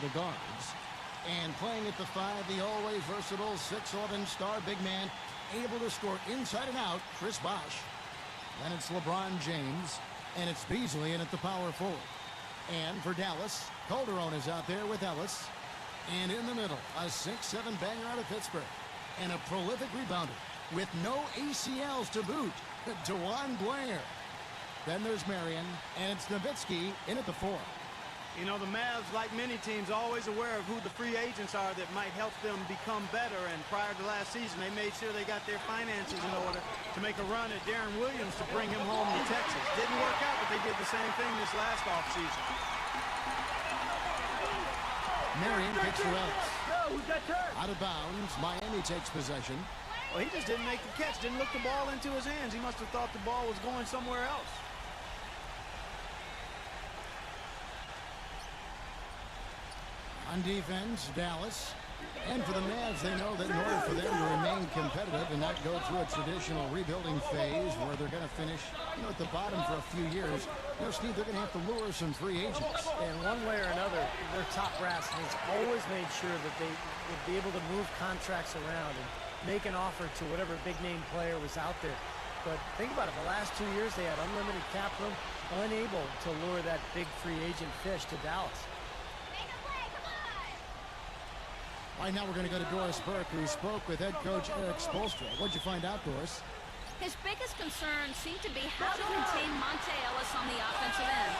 the guards. And playing at the 5, the always versatile 6'11" star big man, able to score inside and out, Chris Bosh. Then it's LeBron James, and it's Beasley in at the power forward. And for Dallas, Calderon is out there with Ellis. And in the middle, a 6'7" banger out of Pittsburgh. And a prolific rebounder with no ACLs to boot, DeJuan Blair. Then there's Marion, and it's Nowitzki in at the 4. You know, the Mavs, like many teams, are always aware of who the free agents are that might help them become better. And prior to last season, they made sure they got their finances in order to make a run at Darren Williams to bring him home to Texas. Didn't work out, but they did the same thing this last offseason. Marion kicks to Ellis. Out of bounds, Miami takes possession. Well, he just didn't make the catch, didn't look the ball into his hands. He must have thought the ball was going somewhere else. On defense, Dallas. And for the Mavs, they know that in order for them to remain competitive and not go through a traditional rebuilding phase where they're going to finish, at the bottom for a few years, Steve, they're going to have to lure some free agents. And one way or another, their top brass has always made sure that they would be able to move contracts around and make an offer to whatever big-name player was out there. But think about it, the last 2 years, they had unlimited cap room, unable to lure that big free agent fish to Dallas. All right, now we're going to go to Doris Burke, who spoke with head coach Eric Spoelstra. What'd you find out, Doris? His biggest concern seemed to be how to contain Monte Ellis on the offensive end.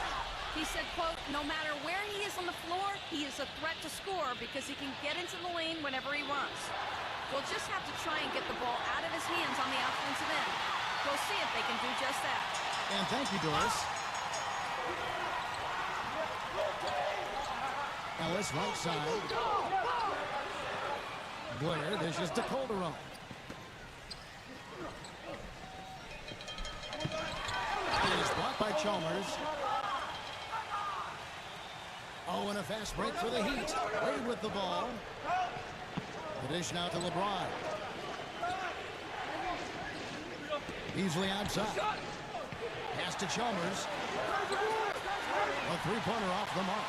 He said, quote, no matter where he is on the floor, he is a threat to score because he can get into the lane whenever he wants. We'll just have to try and get the ball out of his hands on the offensive end. We'll see if they can do just that. And thank you, Doris. Ellis right side. Blair dishes to Calderon. It is blocked by Chalmers. Oh, and a fast break for the Heat. Wade with the ball. The dish now to LeBron. Beasley outside. Pass to Chalmers. A three-pointer off the mark.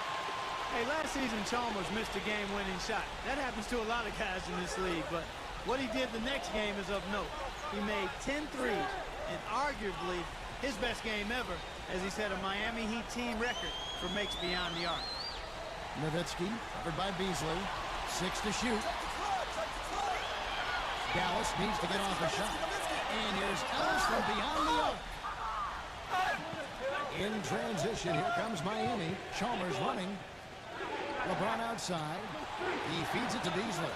Hey, last season, Chalmers missed a game-winning shot. That happens to a lot of guys in this league, but what he did the next game is of note. He made 10 threes, and arguably his best game ever, as he set a Miami Heat team record for makes beyond the arc. Nowitzki, covered by Beasley. 6 to shoot. Dallas needs to get off a shot. And here's Ellis from beyond the arc. In transition, here comes Miami. Chalmers running. LeBron outside. He feeds it to Beasley.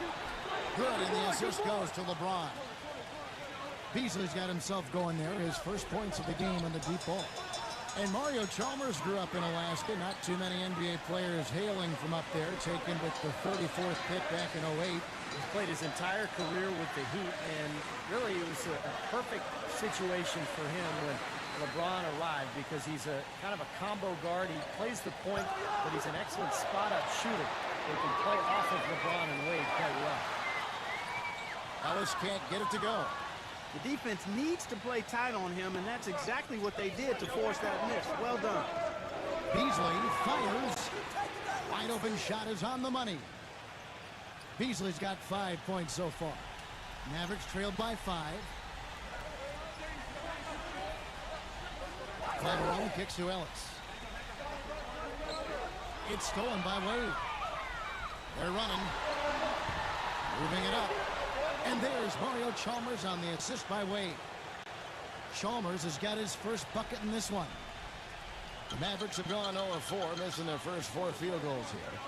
Good, and the assist goes to LeBron. Beasley's got himself going there. His first points of the game on the deep ball. And Mario Chalmers grew up in Alaska. Not too many NBA players hailing from up there. Taken with the 34th pick back in 08. He's played his entire career with the Heat, and really it was a perfect situation for him when LeBron arrived because he's a kind of a combo guard. He plays the point, but he's an excellent spot-up shooter. He can play off of LeBron and Wade quite well. Ellis can't get it to go. The defense needs to play tight on him, and that's exactly what they did to force that miss. Well done. Beasley fires. Wide open shot is on the money. Beasley's got 5 points so far. Mavericks trailed by 5. Calderon kicks to Ellis. It's stolen by Wade. They're running. Moving it up. And there's Mario Chalmers on the assist by Wade. Chalmers has got his first bucket in this one. The Mavericks have gone 0-4, missing their first 4 field goals here.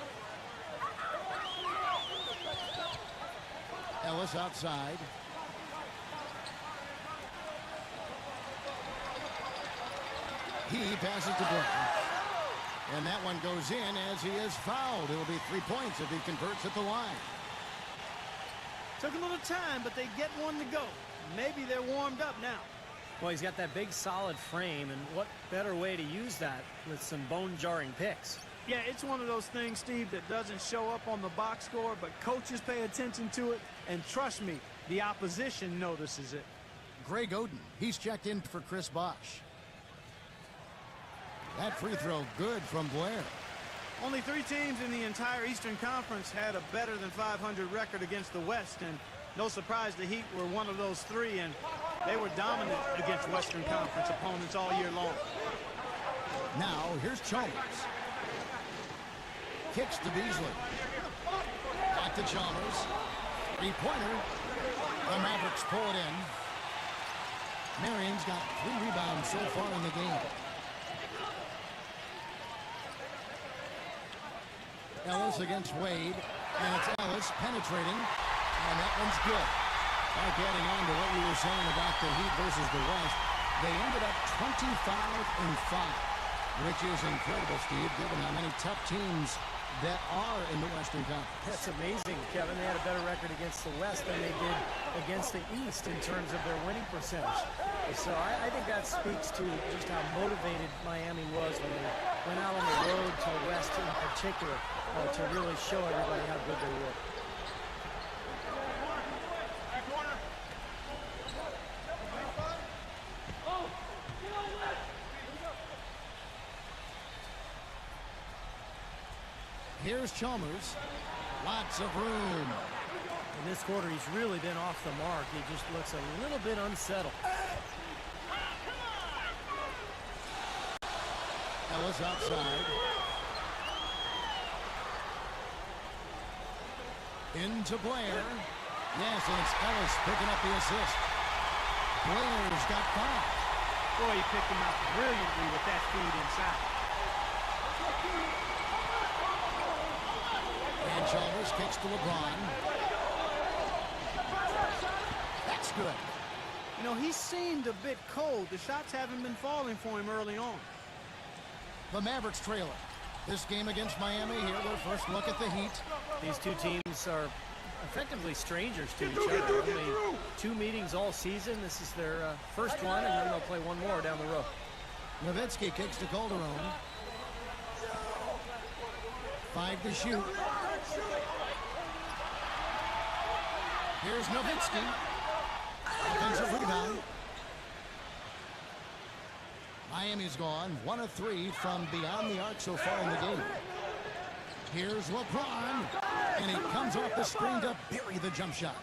Ellis outside. He passes to Brown. And that one goes in as he is fouled. It will be 3 points if he converts at the line. Took a little time, but they get one to go. Maybe they're warmed up now. Well, he's got that big solid frame, and what better way to use that with some bone-jarring picks? Yeah, it's one of those things, Steve, that doesn't show up on the box score, but coaches pay attention to it, and trust me, the opposition notices it. Greg Oden, he's checked in for Chris Bosh. That free throw good from Blair. Only 3 teams in the entire Eastern Conference had a better than 500 record against the West, and no surprise the Heat were one of those 3, and they were dominant against Western Conference opponents all year long. Now, here's Chalmers. Kicks to Beasley. Back to Chalmers. 3-pointer. The Mavericks pull it in. Marion's got 3 rebounds so far in the game. Ellis against Wade. And it's Ellis penetrating. And that one's good. Like adding on to what you were saying about the Heat versus the West, they ended up 25-5, which is incredible, Steve, given how many tough teams that are in the Western Conference. That's amazing, Kevin. They had a better record against the West than they did against the East in terms of their winning percentage. So I think that speaks to just how motivated Miami was when they went out on the road to the West in particular to really show everybody how good they were. Here's Chalmers. Lots of room. In this quarter, he's really been off the mark. He just looks a little bit unsettled. Ellis outside. Into Blair. Yes, and it's Ellis picking up the assist. Blair's got 5. Boy, he picked him out brilliantly with that feed inside. And Chalmers kicks to LeBron. That's good. You know, he seemed a bit cold. The shots haven't been falling for him early on. The Mavericks trail it. This game against Miami, here their first look at the Heat. These 2 teams are effectively strangers to each other. Only 2 meetings all season. This is their first one, and then they'll play one more down the road. Nowitzki kicks to Calderon. 5 to shoot. Here's Nowitzki. Offensive rebound. Miami's gone 1 of 3 from beyond the arc so far in the game. Here's LeBron. And he comes off the screen to bury the jump shot.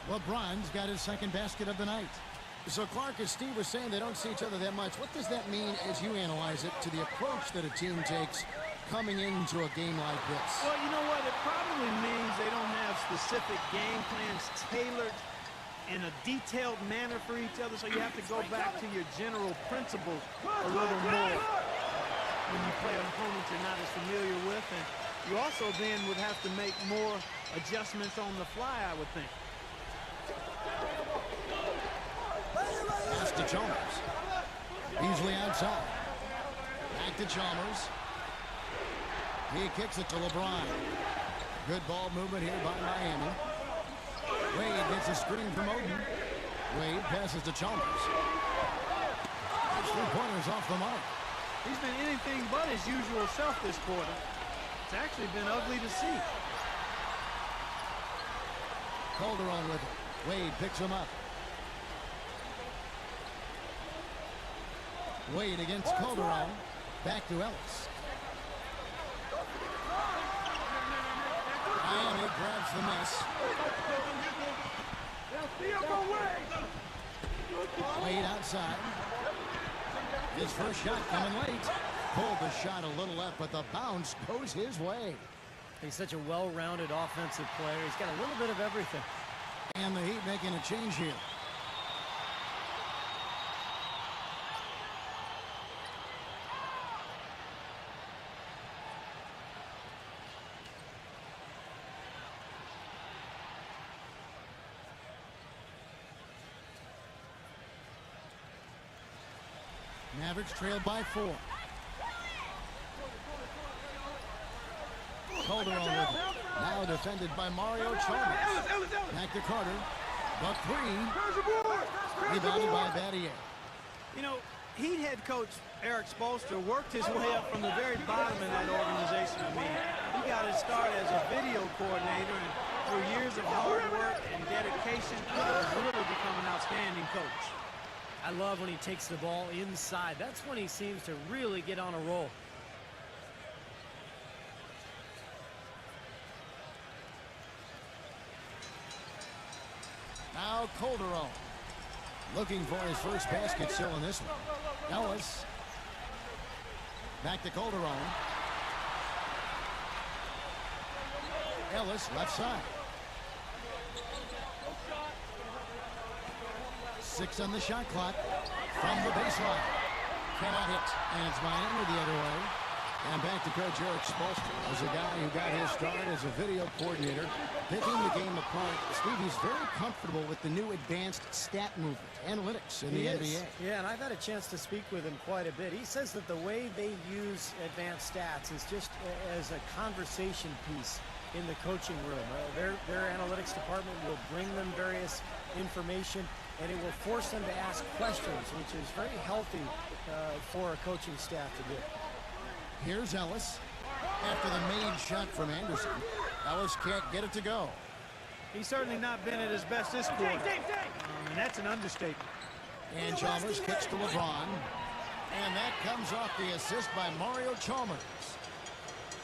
LeBron's got his second basket of the night. So, Clark, as Steve was saying, they don't see each other that much. What does that mean as you analyze it to the approach that a team takes coming into a game like this? Well, you know what? It probably means they don't have specific game plans tailored in a detailed manner for each other, so you have to go back to your general principles a little more when you play an opponent you're not as familiar with. And you also then would have to make more adjustments on the fly, I would think. Pass to Chalmers. Beasley outside. Back to Chalmers. He kicks it to LeBron. Good ball movement here by Miami. Wade gets a screen from Oden. Wade passes to Chalmers. 3-pointers off the mark. He's been anything but his usual self this quarter. It's actually been ugly to see. Calderon with it. Wade picks him up. Wade against Calderon. Back to Ellis. Miami grabs the miss. Wade outside. His first shot coming late. Pulled the shot a little left, but the bounce goes his way. He's such a well-rounded offensive player. He's got a little bit of everything. And the Heat making a change here. Mavericks trailed by 4. Calderon with it. Now defended by Mario Chalmers. Back to Carter. Buck 3. Rebounded by Battier. You know, Heat head coach Eric Spoelstra worked his way up from the very bottom of that organization. I mean, he got his start as a video coordinator, and through years of hard work and dedication, he has really become an outstanding coach. I love when he takes the ball inside. That's when he seems to really get on a roll. now Calderon. Looking for his first basket still in this one. Ellis. Back to Calderon. Ellis, left side. 6 on the shot clock from the baseline. Cannot hit. And it's Miami the other way. And back to Coach Eric Spoelstra as a guy who got his start as a video coordinator, picking the game apart. Steve, he's very comfortable with the new advanced stat movement, analytics in the NBA. Yeah, and I've had a chance to speak with him quite a bit. He says that the way they use advanced stats is just as a conversation piece in the coaching room. Their analytics department will bring them various information, and it will force them to ask questions, which is very healthy for a coaching staff to do. Here's Ellis. After the made shot from Anderson, Ellis can't get it to go. He's certainly not been at his best this quarter. And that's an understatement. And Chalmers kicks to LeBron. And that comes off the assist by Mario Chalmers.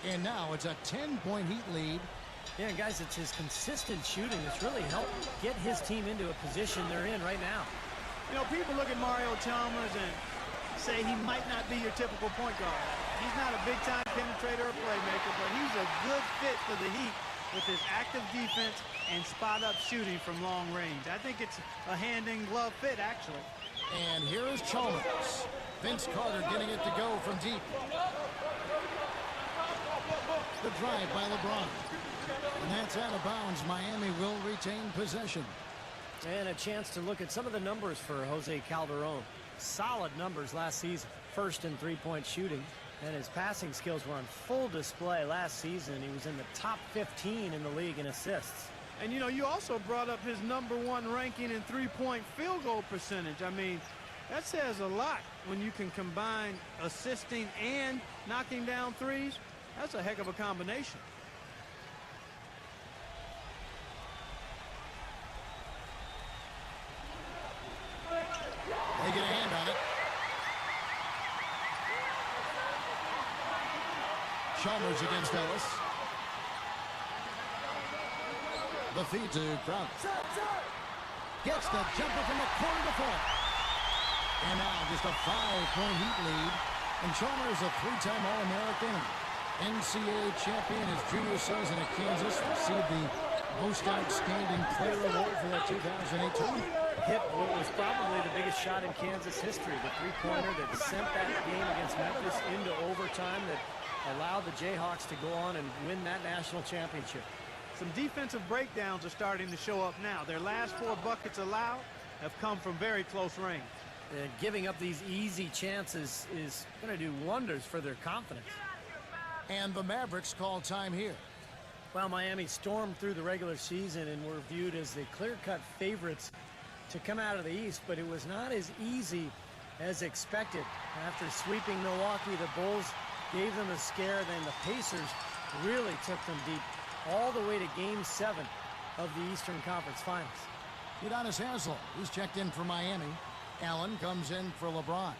And now it's a 10-point Heat lead. Yeah, guys, it's his consistent shooting that's really helped get his team into a position they're in right now. You know, people look at Mario Chalmers and say he might not be your typical point guard. He's not a big-time penetrator or playmaker, but he's a good fit for the Heat with his active defense and spot-up shooting from long range. I think it's a hand-in-glove fit, actually. And here is Chalmers. Vince Carter getting it to go from deep. The drive by LeBron. And that's out of bounds. Miami will retain possession. And a chance to look at some of the numbers for Jose Calderon. Solid numbers last season. First in three-point shooting. And his passing skills were on full display last season. He was in the top 15 in the league in assists. And, you know, you also brought up his #1 ranking in three-point field goal percentage. I mean, that says a lot when you can combine assisting and knocking down threes. That's a heck of a combination. They get a hand on it. Chalmers against Ellis. The feed to Krause. Gets the jumper from the corner to fall. And now just a 5-point Heat lead. And Chalmers, a 3-time All-American, NCAA champion his junior season at Kansas, received the Most Outstanding Player Award for that 2008 tournament. Hit what was probably the biggest shot in Kansas history, the three-pointer that sent that game against Memphis into overtime that allowed the Jayhawks to go on and win that national championship. Some defensive breakdowns are starting to show up now. Their last 4 buckets allowed have come from very close range. And giving up these easy chances is going to do wonders for their confidence. And the Mavericks call time here. Well, Miami stormed through the regular season and were viewed as the clear-cut favorites to come out of the East, but it was not as easy as expected. After sweeping Milwaukee, the Bulls gave them a scare, then the Pacers really took them deep all the way to Game 7 of the Eastern Conference Finals. Udonis Haslem, he's checked in for Miami. Allen comes in for LeBron.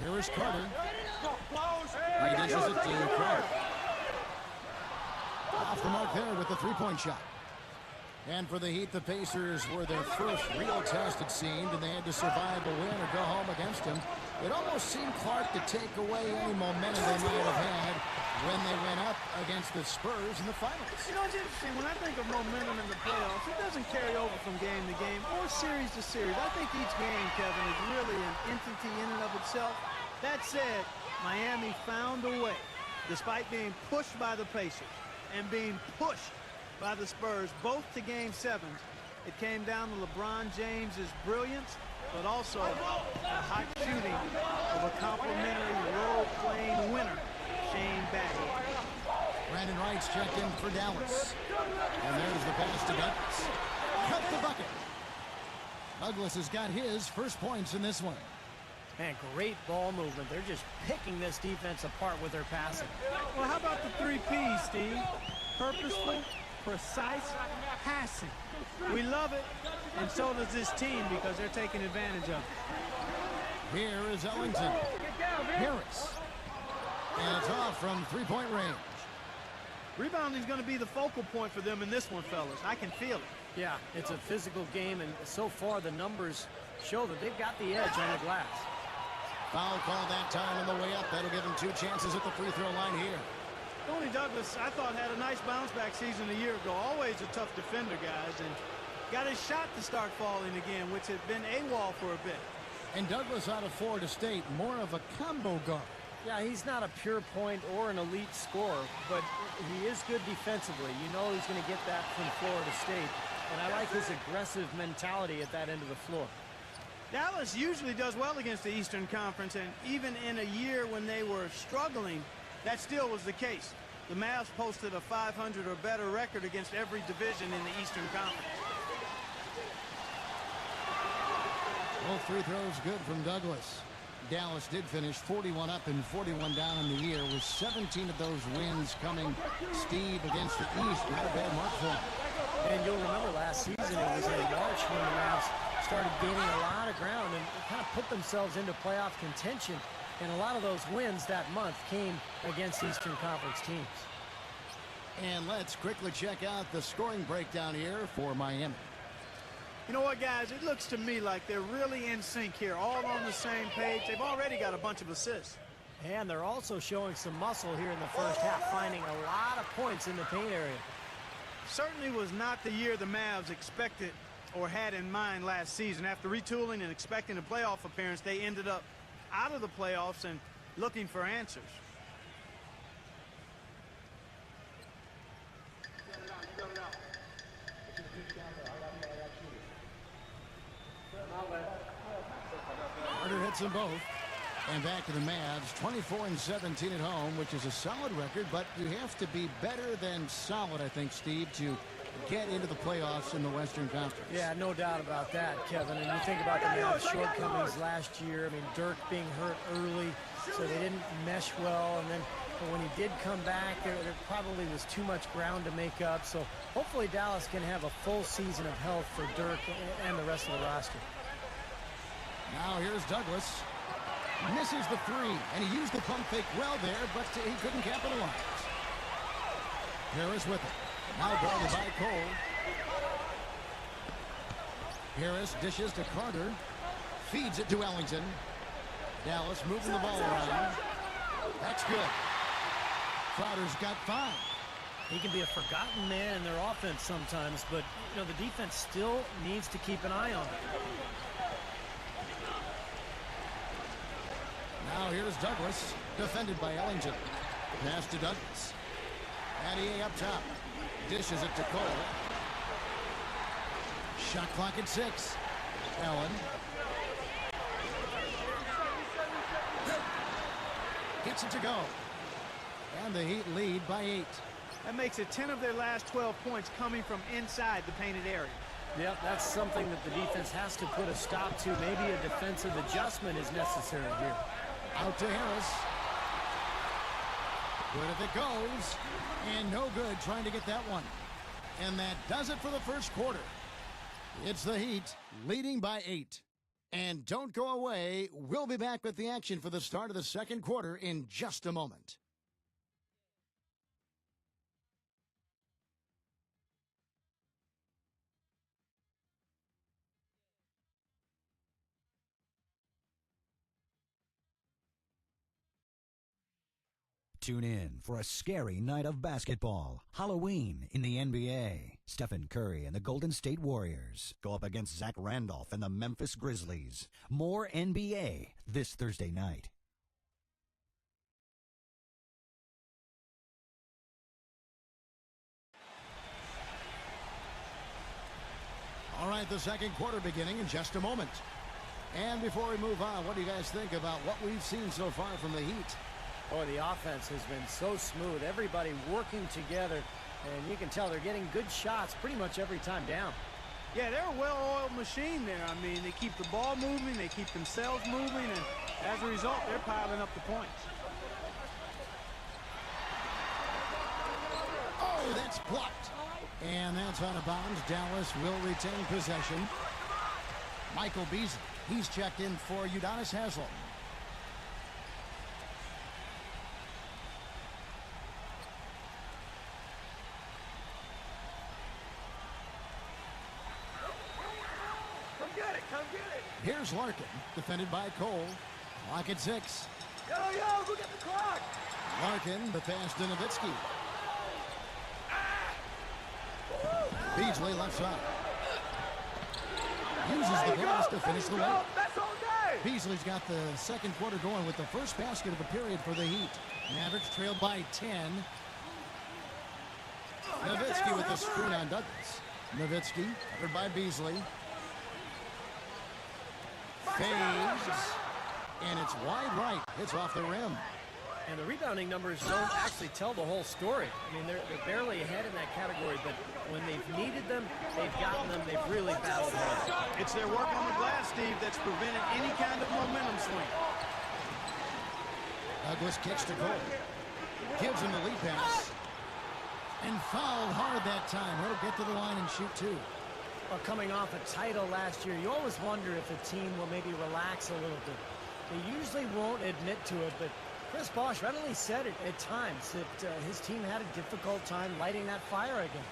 Here is Carter. He dishes it to Carter. Off the mark there with the three-point shot. And for the Heat, the Pacers were their first real test, it seemed, and they had to survive a win or go home against him. It almost seemed, Clark, to take away any momentum they might have had when they went up against the Spurs in the finals. You know, it's interesting. When I think of momentum in the playoffs, it doesn't carry over from game to game or series to series. I think each game, Kevin, is really an entity in and of itself. That said, Miami found a way, despite being pushed by the Pacers and being pushed by the Spurs, both to Game 7. It came down to LeBron James's brilliance, but also the hot shooting of a complimentary role-playing winner, Shane Battier. Brandon Wright's checked in for Dallas. And there's the pass to Douglas. Cut the bucket. Douglas has got his first points in this one. Man, great ball movement. They're just picking this defense apart with their passing. Well, how about the 3 Ps, Steve? Purposeful, precise passing. We love it, and so does this team because they're taking advantage of it. Here is Ellington. Harris. And it's off from three-point range. Rebounding is going to be the focal point for them in this one, fellas. I can feel it. Yeah, it's a physical game, and so far the numbers show that they've got the edge on the glass. Foul call that time on the way up. That'll give him 2 chances at the free throw line here. Tony Douglas, I thought, had a nice bounce-back season a year ago. Always a tough defender, guys, and got his shot to start falling again, which had been AWOL for a bit. And Douglas out of Florida State, more of a combo guard. Yeah, he's not a pure point or an elite scorer, but he is good defensively. You know he's going to get that from Florida State, and I like his aggressive mentality at that end of the floor. Dallas usually does well against the Eastern Conference, and even in a year when they were struggling, that still was the case. The Mavs posted a 500 or better record against every division in the Eastern Conference. Both free throws good from Douglas. Dallas did finish 41 up and 41 down in the year, with 17 of those wins coming, Steve, against the East. Not a bad mark for him. And you'll remember last season it was in March when the Mavs started gaining a lot of ground and kind of put themselves into playoff contention. And a lot of those wins that month came against Eastern Conference teams. And let's quickly check out the scoring breakdown here for Miami. You know what, guys? It looks to me like they're really in sync here, all on the same page. They've already got a bunch of assists. And they're also showing some muscle here in the first half, finding a lot of points in the paint area. Certainly was not the year the Mavs expected or had in mind last season. After retooling and expecting a playoff appearance, they ended up out of the playoffs and looking for answers. Carter hits them both. And back to the Mavs, 24-17 at home, which is a solid record, but you have to be better than solid, I think, Steve, to get into the playoffs in the Western Conference. Yeah, no doubt about that, Kevin. And you think about the Mavs' shortcomings last year. I mean, Dirk being hurt early, so they didn't mesh well. And then when he did come back, there probably was too much ground to make up. So hopefully Dallas can have a full season of health for Dirk and the rest of the roster. Now here's Douglas. Misses the three, and he used the pump fake well there, but he couldn't capitalize. Harris with it. Now guarded by Cole. Harris dishes to Carter. Feeds it to Ellington. Dallas moving the ball around. That's good. Crowder's got 5. He can be a forgotten man in their offense sometimes, but you know the defense still needs to keep an eye on him. Now here's Douglas, defended by Ellington. Pass to Douglas. Addy up top. Dishes it to Cole. Shot clock at 6. Allen. Gets it to go. And the Heat lead by 8. That makes it 10 of their last 12 points coming from inside the painted area. Yep, that's something that the defense has to put a stop to. Maybe a defensive adjustment is necessary here. Out to Harris. Good if it goes. And no good trying to get that one. And that does it for the first quarter. It's the Heat leading by 8. And don't go away. We'll be back with the action for the start of the second quarter in just a moment. Tune in for a scary night of basketball. Halloween in the NBA. Stephen Curry and the Golden State Warriors go up against Zach Randolph and the Memphis Grizzlies. More NBA this Thursday night. All right, the second quarter beginning in just a moment. And before we move on, what do you guys think about what we've seen so far from the Heat? Boy, the offense has been so smooth. Everybody working together, and you can tell they're getting good shots pretty much every time down. Yeah, they're a well-oiled machine there. I mean, they keep the ball moving, they keep themselves moving, and as a result, they're piling up the points. Oh, that's blocked. And that's out of bounds. Dallas will retain possession. Michael Beasley, he's checked in for Udonis Haslem. Here's Larkin, defended by Cole. Clock at 6. Yo, go get the clock. Larkin, the pass to Nowitzki. Beasley left side. Uses the pass to finish the way. That's all day. Beasley's got the second quarter going with the first basket of the period for the Heat. Mavericks trailed by 10. Nowitzki with the screen on Douglas. Nowitzki, covered by Beasley. Fades. And it's wide right. It's off the rim. And the rebounding numbers don't actually tell the whole story. I mean, they're barely ahead in that category, but when they've needed them, they've gotten them. They've really battled hard. It's their work on the glass, Steve, that's prevented any kind of momentum swing. Douglas kicks to Cole. Gives him the lead pass. And fouled hard that time. He'll get to the line and shoot two. Well, coming off a title last year, you always wonder if a team will maybe relax a little bit. They usually won't admit to it, but Chris Bosh readily said it at times that his team had a difficult time lighting that fire again.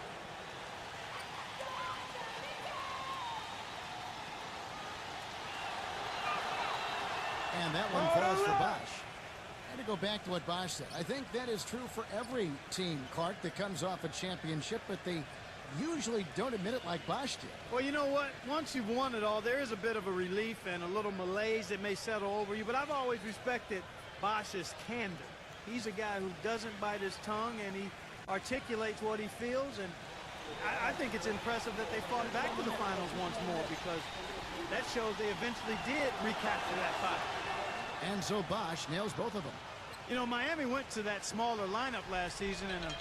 And that one falls for Bosh. I had to go back to what Bosh said. I think that is true for every team, Clark, that comes off a championship, but they usually don't admit it like Bosh did. Well, you know what? Once you've won it all, there is a bit of a relief and a little malaise that may settle over you, but I've always respected Bosh's candor. He's a guy who doesn't bite his tongue, and he articulates what he feels, and I think it's impressive that they fought back to the finals once more, because that shows they eventually did recapture that fight. And so Bosh nails both of them. You know, Miami went to that smaller lineup last season, and a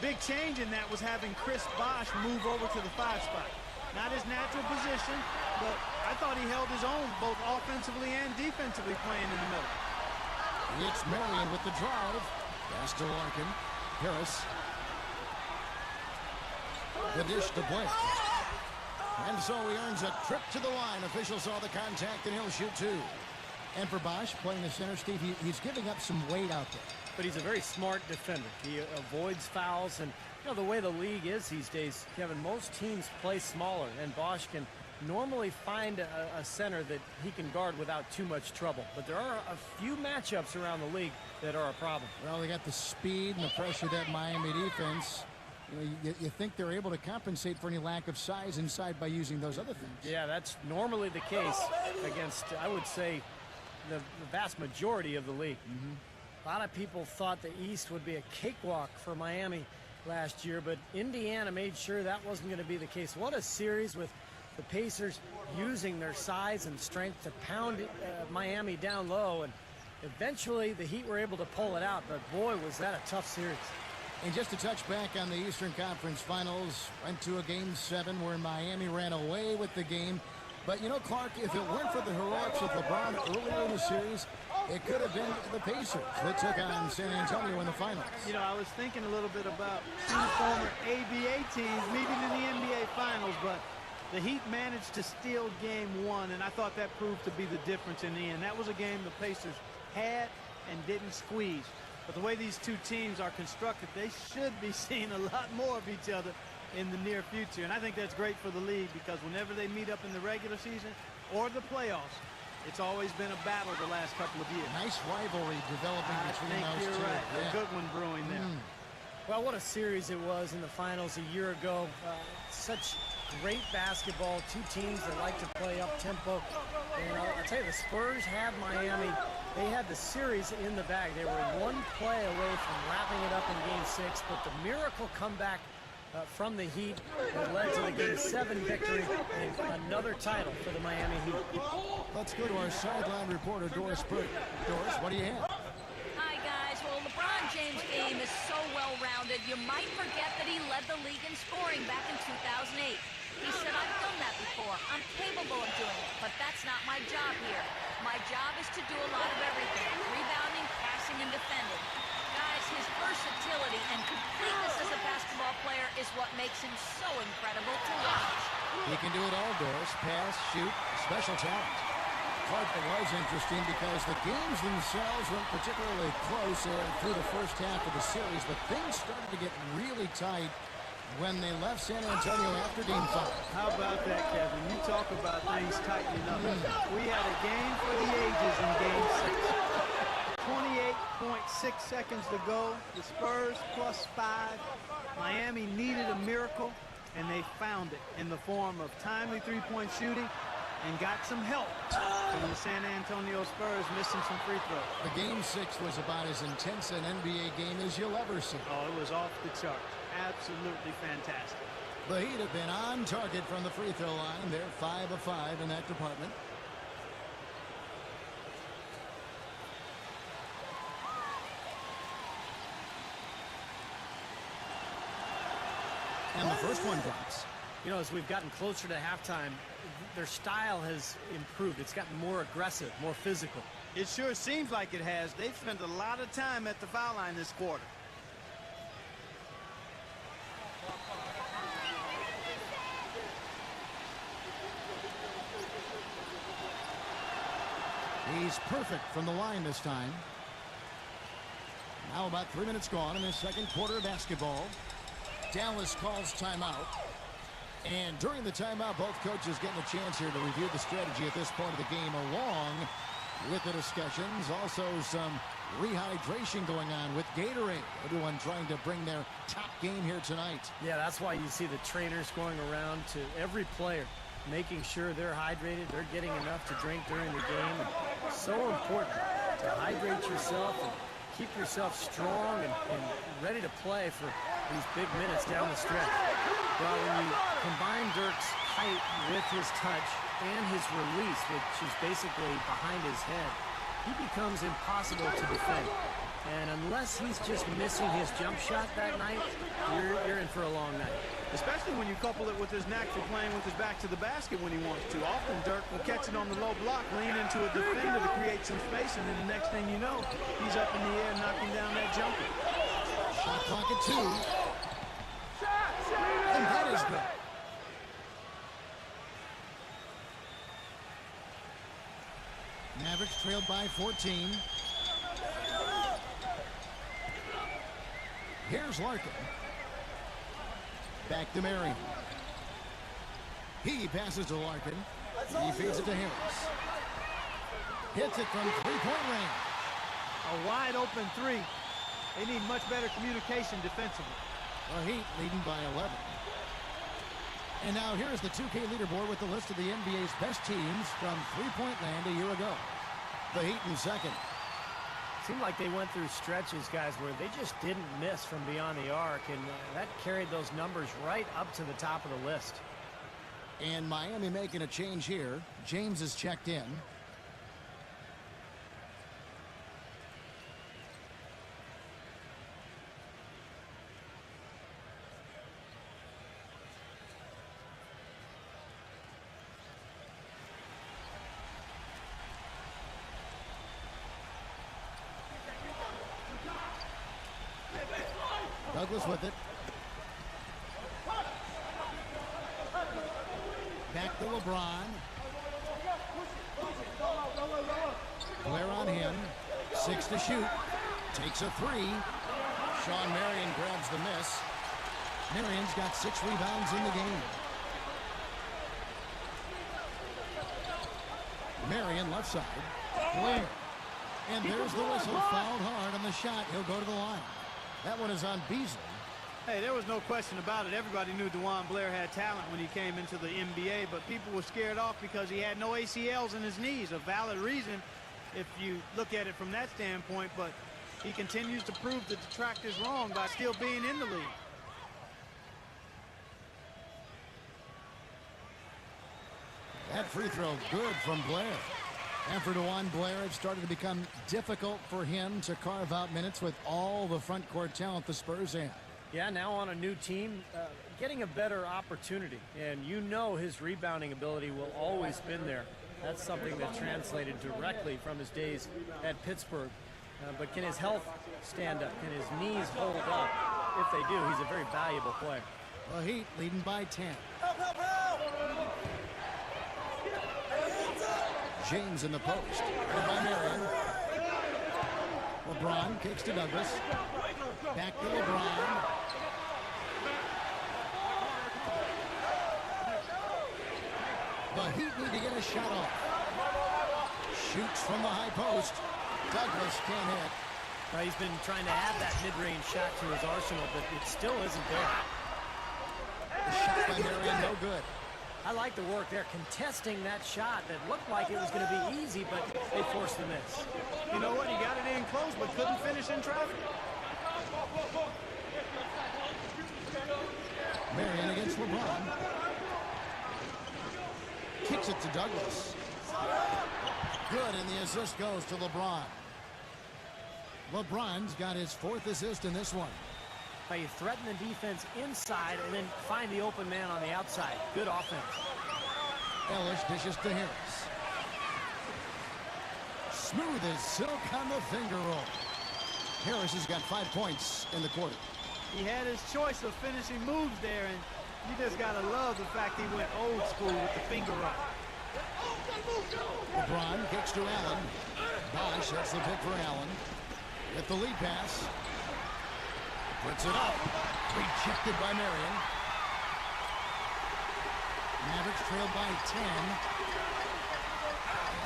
big change in that was having Chris Bosh move over to the 5 spot. Not his natural position, but I thought he held his own both offensively and defensively playing in the middle. It's Marion with the drive. Pass to Larkin. Harris. The dish to Blake. And so he earns a trip to the line. Official saw the contact, and he'll shoot two. And for Bosh, playing the center, Steve, he's giving up some weight out there. But he's a very smart defender. He avoids fouls, and you know the way the league is these days, Kevin, most teams play smaller, and Bosh can normally find a center that he can guard without too much trouble. But there are a few matchups around the league that are a problem. Well, they got the speed and the pressure of that Miami defense. You know, you think they're able to compensate for any lack of size inside by using those other things. Yeah, that's normally the case against, I would say, the vast majority of the league. A lot of people thought the East would be a cakewalk for Miami last year, but Indiana made sure that wasn't going to be the case. What a series with the Pacers using their size and strength to pound Miami down low, and eventually the Heat were able to pull it out, but boy, was that a tough series. And just to touch back on the Eastern Conference Finals, went to a Game 7 where Miami ran away with the game. But, you know, Clark, if it weren't for the heroics of LeBron earlier in the series, it could have been the Pacers that took on San Antonio in the finals. You know, I was thinking a little bit about two former ABA teams meeting in the NBA Finals, but the Heat managed to steal Game 1, and I thought that proved to be the difference in the end. That was a game the Pacers had and didn't squeeze. But the way these two teams are constructed, they should be seeing a lot more of each other in the near future. And I think that's great for the league, because whenever they meet up in the regular season or the playoffs, it's always been a battle the last couple of years. Nice rivalry developing between those two. I think you're right. Yeah. A good one brewing there. Well, what a series it was in the finals a year ago. Such great basketball. Two teams that like to play up-tempo. And I'll tell you, the Spurs had Miami. They had the series in the bag. They were one play away from wrapping it up in Game 6, but the miracle comeback from the Heat that led to the Game 7 victory and another title for the Miami Heat. Let's go to our sideline reporter, Doris Burke. Doris, what do you have? Hi, guys. Well, LeBron James' game is so well-rounded, you might forget that he led the league in scoring back in 2008. He said, I've done that before. I'm capable of doing it, but that's not my job here. My job is to do a lot of everything: rebounding, passing, and defending. Guys, his versatility and completeness as a basketball player is what makes him so incredible to watch. He can do it all, Doris. Pass, shoot, special talent. Clark, it was interesting because the games themselves weren't particularly close through the first half of the series, but things started to get really tight when they left San Antonio after Game 5. How about that, Kevin? You talk about things tightening up. We had a game for the ages in Game 6. 28.6 seconds to go. The Spurs +5. Miami needed a miracle, and they found it in the form of timely three-point shooting and got some help from the San Antonio Spurs missing some free throws. The Game 6 was about as intense an NBA game as you'll ever see. Oh, it was off the chart. Absolutely fantastic. The Heat have been on target from the free throw line. They're 5 of 5 in that department. And the first one drops. You know, as we've gotten closer to halftime, their style has improved. It's gotten more aggressive, more physical. It sure seems like it has. They've spent a lot of time at the foul line this quarter. He's perfect from the line this time. Now about 3 minutes gone in the second quarter of basketball. Dallas calls timeout. And during the timeout, both coaches getting a chance here to review the strategy at this point of the game, along with the discussions. Also some rehydration going on with Gatorade. Everyone trying to bring their top game here tonight. Yeah, that's why you see the trainers going around to every player, making sure they're hydrated, they're getting enough to drink during the game. So important to hydrate yourself and keep yourself strong and ready to play for these big minutes down the stretch. Well, when you combine Dirk's height with his touch and his release, which is basically behind his head, he becomes impossible to defend. And unless he's just missing his jump shot that night, you're in for a long night. Especially when you couple it with his knack for playing with his back to the basket when he wants to. Often Dirk will catch it on the low block, lean into a defender to create some space, and then the next thing you know, he's up in the air knocking down that jumper. Shot clock at 2. And that is good. Mavericks trailed by 14. Here's Larkin. Back to Marion. He passes to Larkin. He feeds it to Harris. Hits it from three-point range. A wide open three. They need much better communication defensively. The Heat leading by 11. And now here's the 2K leaderboard with the list of the NBA's best teams from three-point land a year ago. The Heat in second. Seemed like they went through stretches, guys, where they just didn't miss from beyond the arc, and that carried those numbers right up to the top of the list. And Miami making a change here. James is checked in. Douglas with it. Back to LeBron. Blair on him. 6 to shoot. Takes a 3. Sean Marion grabs the miss. Marion's got 6 rebounds in the game. Marion left side. Blair. And there's the whistle. Fouled hard on the shot. He'll go to the line. That one is on Beasley. Hey, there was no question about it. Everybody knew DeJuan Blair had talent when he came into the NBA, but people were scared off because he had no ACLs in his knees. A valid reason if you look at it from that standpoint, but he continues to prove the detractors wrong by still being in the league. That free throw good from Blair. And for DeJuan Blair, it started to become difficult for him to carve out minutes with all the front court talent the Spurs have. Yeah, now on a new team, getting a better opportunity. And you know his rebounding ability will always been there. That's something that translated directly from his days at Pittsburgh. But can his health stand up? Can his knees hold up? If they do, he's a very valuable player. The Heat leading by 10. James in the post. By Marion. LeBron kicks to Douglas. Back to LeBron. The Heat need to get a shot off. Shoots from the high post. Douglas can't hit. He's been trying to add that mid-range shot to his arsenal, but it still isn't there. The shot by Marion, no good. I like the work there, contesting that shot that looked like it was going to be easy, but they forced the miss. You know what? He got it in close, but couldn't finish in traffic. Marion against LeBron. Kicks it to Douglas. Good, and the assist goes to LeBron. LeBron's got his 4th assist in this one. You threaten the defense inside and then find the open man on the outside. Good offense. Ellis dishes to Harris. Smooth as silk on the finger roll. Harris has got 5 points in the quarter. He had his choice of finishing moves there, and you just got to love the fact he went old school with the finger roll. LeBron kicks to Allen. Bosh, that's the pick for Allen. Get the lead pass. Puts it up. Rejected by Marion. Mavericks trailed by 10.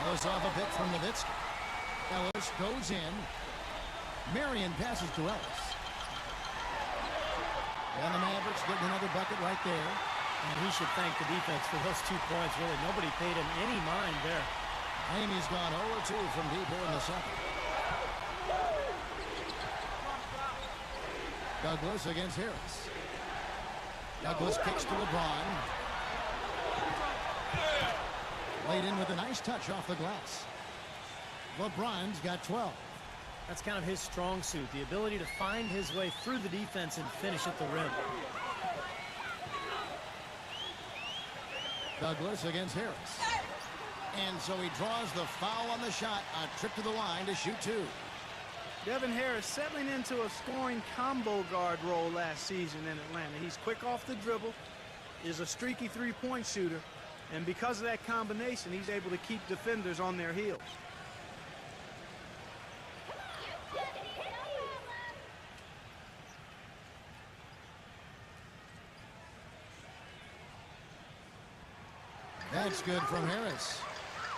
Ellis off a pick from Nowitzki. Ellis goes in. Marion passes to Ellis. And the Mavericks getting another bucket right there. And he should thank the defense for those 2 points, really. Nobody paid him any mind there. Amy's gone 0-2 from deep here in the second. Douglas against Harris. Douglas kicks to LeBron. Laid in with a nice touch off the glass. LeBron's got 12. That's kind of his strong suit, the ability to find his way through the defense and finish at the rim. Douglas against Harris. And so he draws the foul on the shot. A trip to the line to shoot 2. Devin Harris settling into a scoring combo guard role last season in Atlanta. He's quick off the dribble, is a streaky 3-point shooter, and because of that combination, he's able to keep defenders on their heels. That's good from Harris.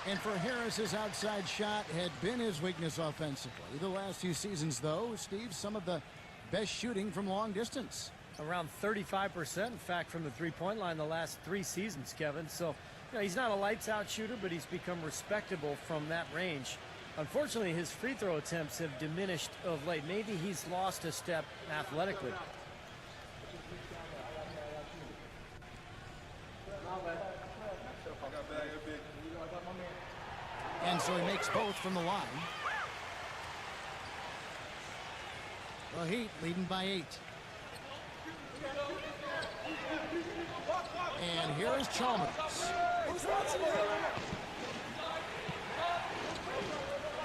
And for Harris, his outside shot had been his weakness offensively. The last few seasons, though, Steve, some of the best shooting from long distance. Around 35%, in fact, from the 3-point line the last 3 seasons, Kevin. So, he's not a lights-out shooter, but he's become respectable from that range. Unfortunately, his free throw attempts have diminished of late. Maybe he's lost a step athletically. And so he makes both from the line. The Heat leading by 8. And here is Chalmers.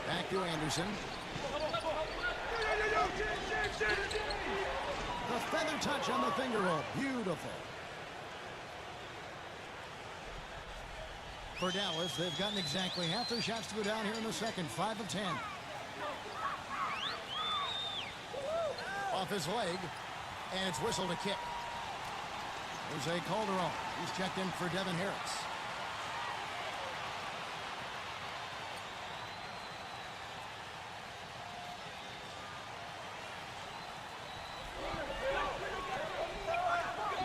Back to Anderson. The feather touch on the finger roll. Beautiful. For Dallas, they've gotten exactly half their shots to go down here in the second. 5 of 10. Off his leg, and it's whistled a kick. Jose Calderon. He's checked in for Devin Harris.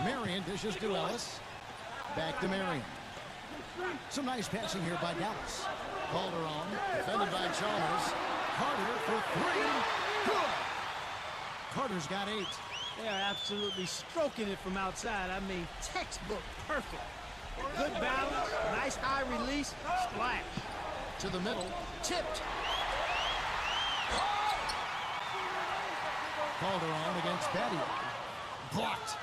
Marion dishes to Ellis. Back to Marion. Some nice passing here by Dallas. Calderon, defended by Chalmers. Carter for 3. Good. Carter's got 8. They are absolutely stroking it from outside. I mean, textbook perfect. Good balance, nice high release, splash. To the middle, tipped. Calderon against Badia. Blocked.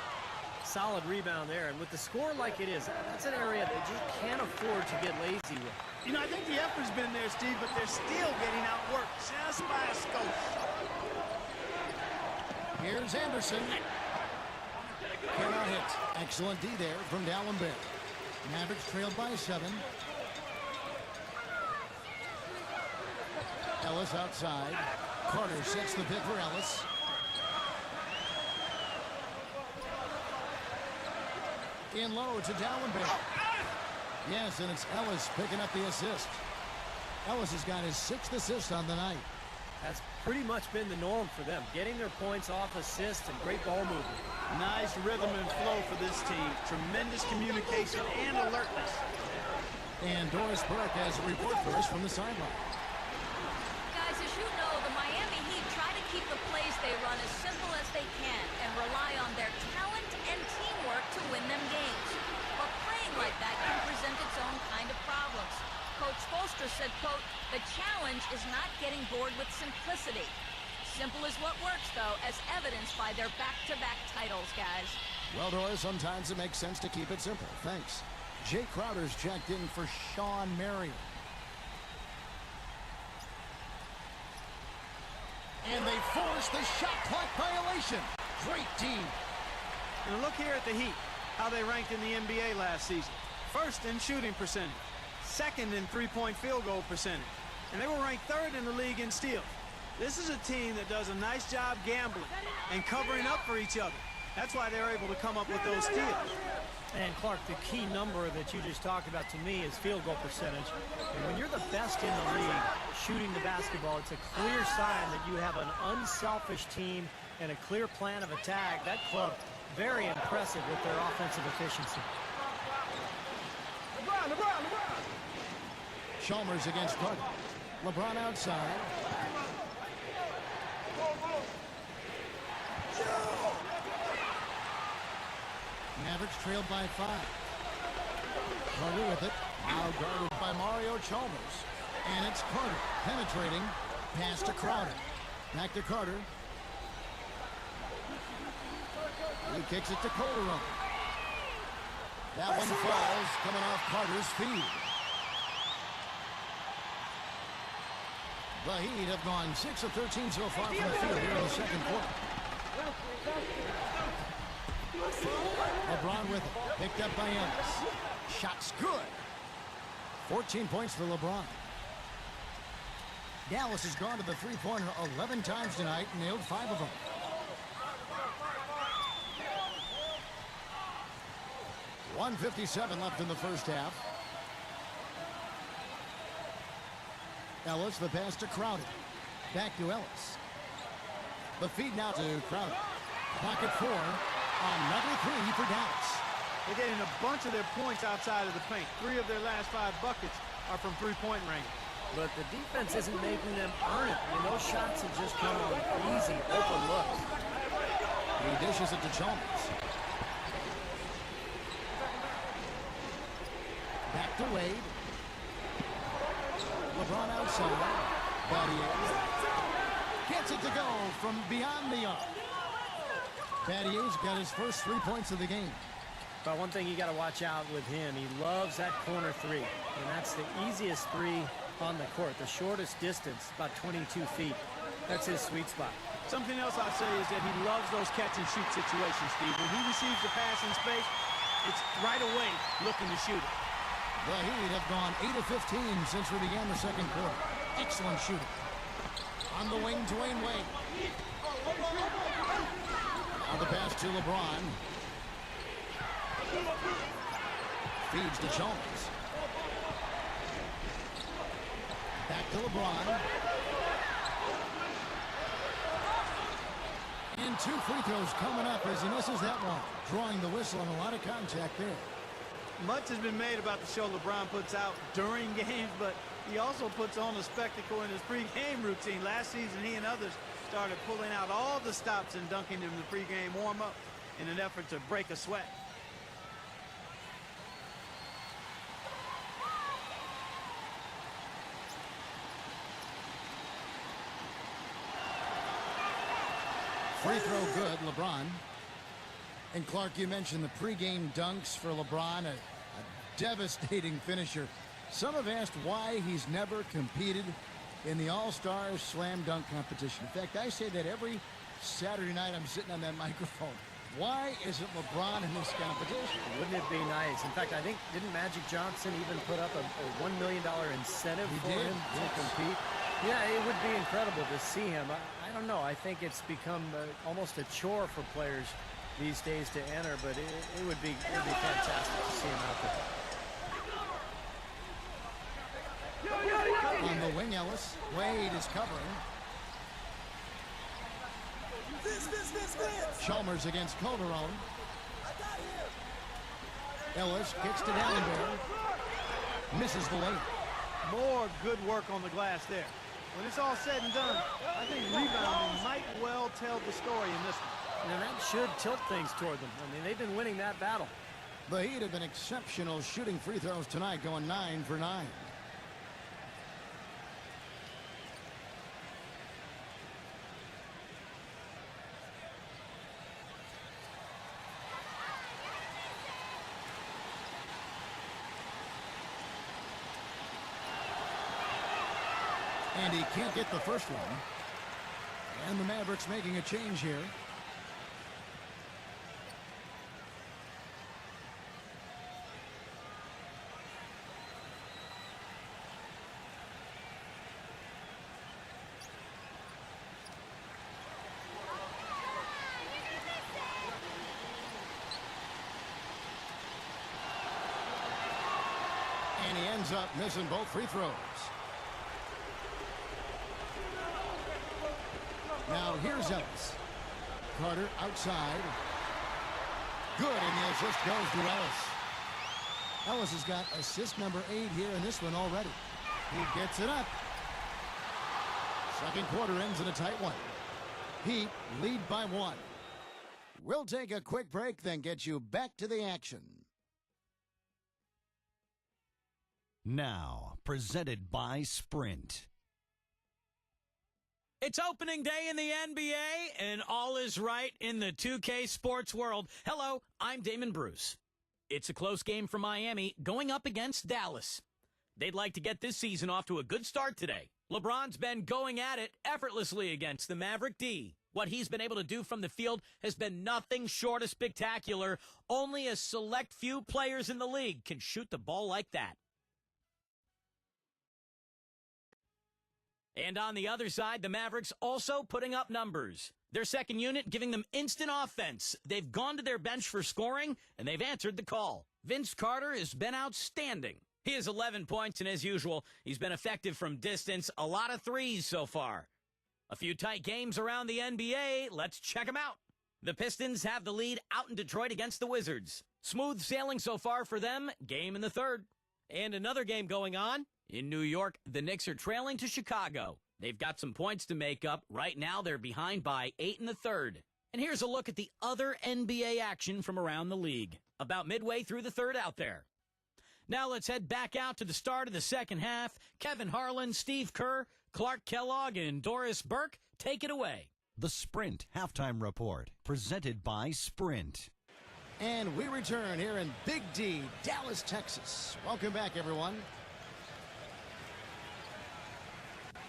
Solid rebound there, and with the score like it is, that's an area that you can't afford to get lazy with. You know, I think the effort's been there, Steve, but they're still getting outworked just by a skosh. Here's Anderson. Cannot hit. Excellent D there from Dallenberg. Mavericks trailed by 7. Ellis outside. Carter sets the pick for Ellis. In low to Dallenberg. Yes, and it's Ellis picking up the assist. Ellis has got his 6th assist on the night. That's pretty much been the norm for them, getting their points off assists and great ball movement. Nice rhythm and flow for this team. Tremendous communication and alertness. And Doris Burke has a report for us from the sideline. Guys, as you know, the Miami Heat try to keep the plays they run as simple as they can and rely on their talent and teamwork to win them games. But playing like that can present its own kind of problems. Coach Foster said, quote, "The challenge is not getting bored with simplicity. Simple is what works, though, as evidenced by their back-to-back titles, guys." Well, Doris, sometimes it makes sense to keep it simple. Thanks. Jay Crowder's checked in for Sean Marion. And they force the shot clock violation. Great team. And look here at the Heat, how they ranked in the NBA last season. First in shooting percentage, second in three-point field goal percentage, and they were ranked 3rd in the league in steals. This is a team that does a nice job gambling and covering up for each other. That's why they're able to come up with those steals. And Clark, the key number that you just talked about to me is field goal percentage. And when you're the best in the league shooting the basketball, it's a clear sign that you have an unselfish team and a clear plan of attack. That club, very impressive with their offensive efficiency. LeBron. Chalmers against Carter. LeBron outside. Mavericks trailed by 5. Carter with it. Now guarded by Mario Chalmers. And it's Carter penetrating. Pass to Crowder. Back to Carter. He kicks it to Calderon. That one falls, coming off Carter's feet. The Heat have gone 6 of 13 so far from the field here in the second quarter. LeBron with it. Picked up by Ellis. Shot's good. 14 points for LeBron. Dallas has gone to the three-pointer 11 times tonight and nailed 5 of them. .157 left in the first half. Ellis, the pass to Crowder. Back to Ellis. The feed now to Crowder. Pocket 4. Another 3 for Dallas. They're getting a bunch of their points outside of the paint. 3 of their last 5 buckets are from three-point range. But the defense isn't making them earn it. I mean, those shots have just come on easy, open looks. He dishes it to Chalmers. Back to Wade. LeBron outside. Battier gets it to go from beyond the arc. Battier's got his first 3 points of the game. But one thing you got to watch out with him, he loves that corner 3. And that's the easiest 3 on the court. The shortest distance, about 22 feet. That's his sweet spot. Something else I'll say is that he loves those catch-and-shoot situations, Steve. When he receives the pass in space, it's right away looking to shoot it. The Heat have gone 8 of 15 since we began the second quarter. Excellent shooting. On the wing, Dwayne Wade. Now the pass to LeBron. Feeds to Chalmers. Back to LeBron. And 2 free throws coming up as he misses that one. Drawing the whistle and a lot of contact there. Much has been made about the show LeBron puts out during games, but he also puts on a spectacle in his pregame routine. Last season, he and others started pulling out all the stops and dunking in the pregame warm-up in an effort to break a sweat. Free throw good, LeBron. And Clark, you mentioned the pregame dunks for LeBron, a devastating finisher. Some have asked why he's never competed in the All-Star Slam Dunk competition. In fact, I say that every Saturday night I'm sitting on that microphone. Why isn't LeBron in this competition? Wouldn't it be nice? In fact, I think, didn't Magic Johnson even put up a $1 million incentive for him to compete? Yeah, it would be incredible to see him. I don't know. I think it's become almost a chore for players these days to enter, but it would be fantastic to see him out there. On the wing, Ellis. Wade is covering. Chalmers against Calderon. Ellis kicks to Dallenberg. Misses the lane. More good work on the glass there. When it's all said and done, I think rebounding might well tell the story in this one. And that should tilt things toward them. I mean, they've been winning that battle. The Heat have been exceptional shooting free throws tonight, going 9 for 9. And he can't get the first one. And the Mavericks making a change here. And he ends up missing both free throws. Now here's Ellis. Carter outside. Good, and the assist goes to Ellis. Ellis has got assist number 8 here in this one already. He gets it up. Second quarter ends in a tight one. Heat lead by 1. We'll take a quick break, then get you back to the action. Now, presented by Sprint. It's opening day in the NBA, and all is right in the 2K sports world. Hello, I'm Damon Bruce. It's a close game for Miami going up against Dallas. They'd like to get this season off to a good start today. LeBron's been going at it effortlessly against the Maverick D. What he's been able to do from the field has been nothing short of spectacular. Only a select few players in the league can shoot the ball like that. And on the other side, the Mavericks also putting up numbers. Their second unit giving them instant offense. They've gone to their bench for scoring, and they've answered the call. Vince Carter has been outstanding. He has 11 points, and as usual, he's been effective from distance. A lot of threes so far. A few tight games around the NBA. Let's check them out. The Pistons have the lead out in Detroit against the Wizards. Smooth sailing so far for them. Game in the third. And another game going on. In New York, the Knicks are trailing to Chicago. They've got some points to make up. Right now, they're behind by 8 in the third. And here's a look at the other NBA action from around the league. About midway through the third out there. Now let's head back out to the start of the second half. Kevin Harlan, Steve Kerr, Clark Kellogg, and Doris Burke, take it away. The Sprint Halftime Report, presented by Sprint. And we return here in Big D, Dallas, Texas. Welcome back, everyone.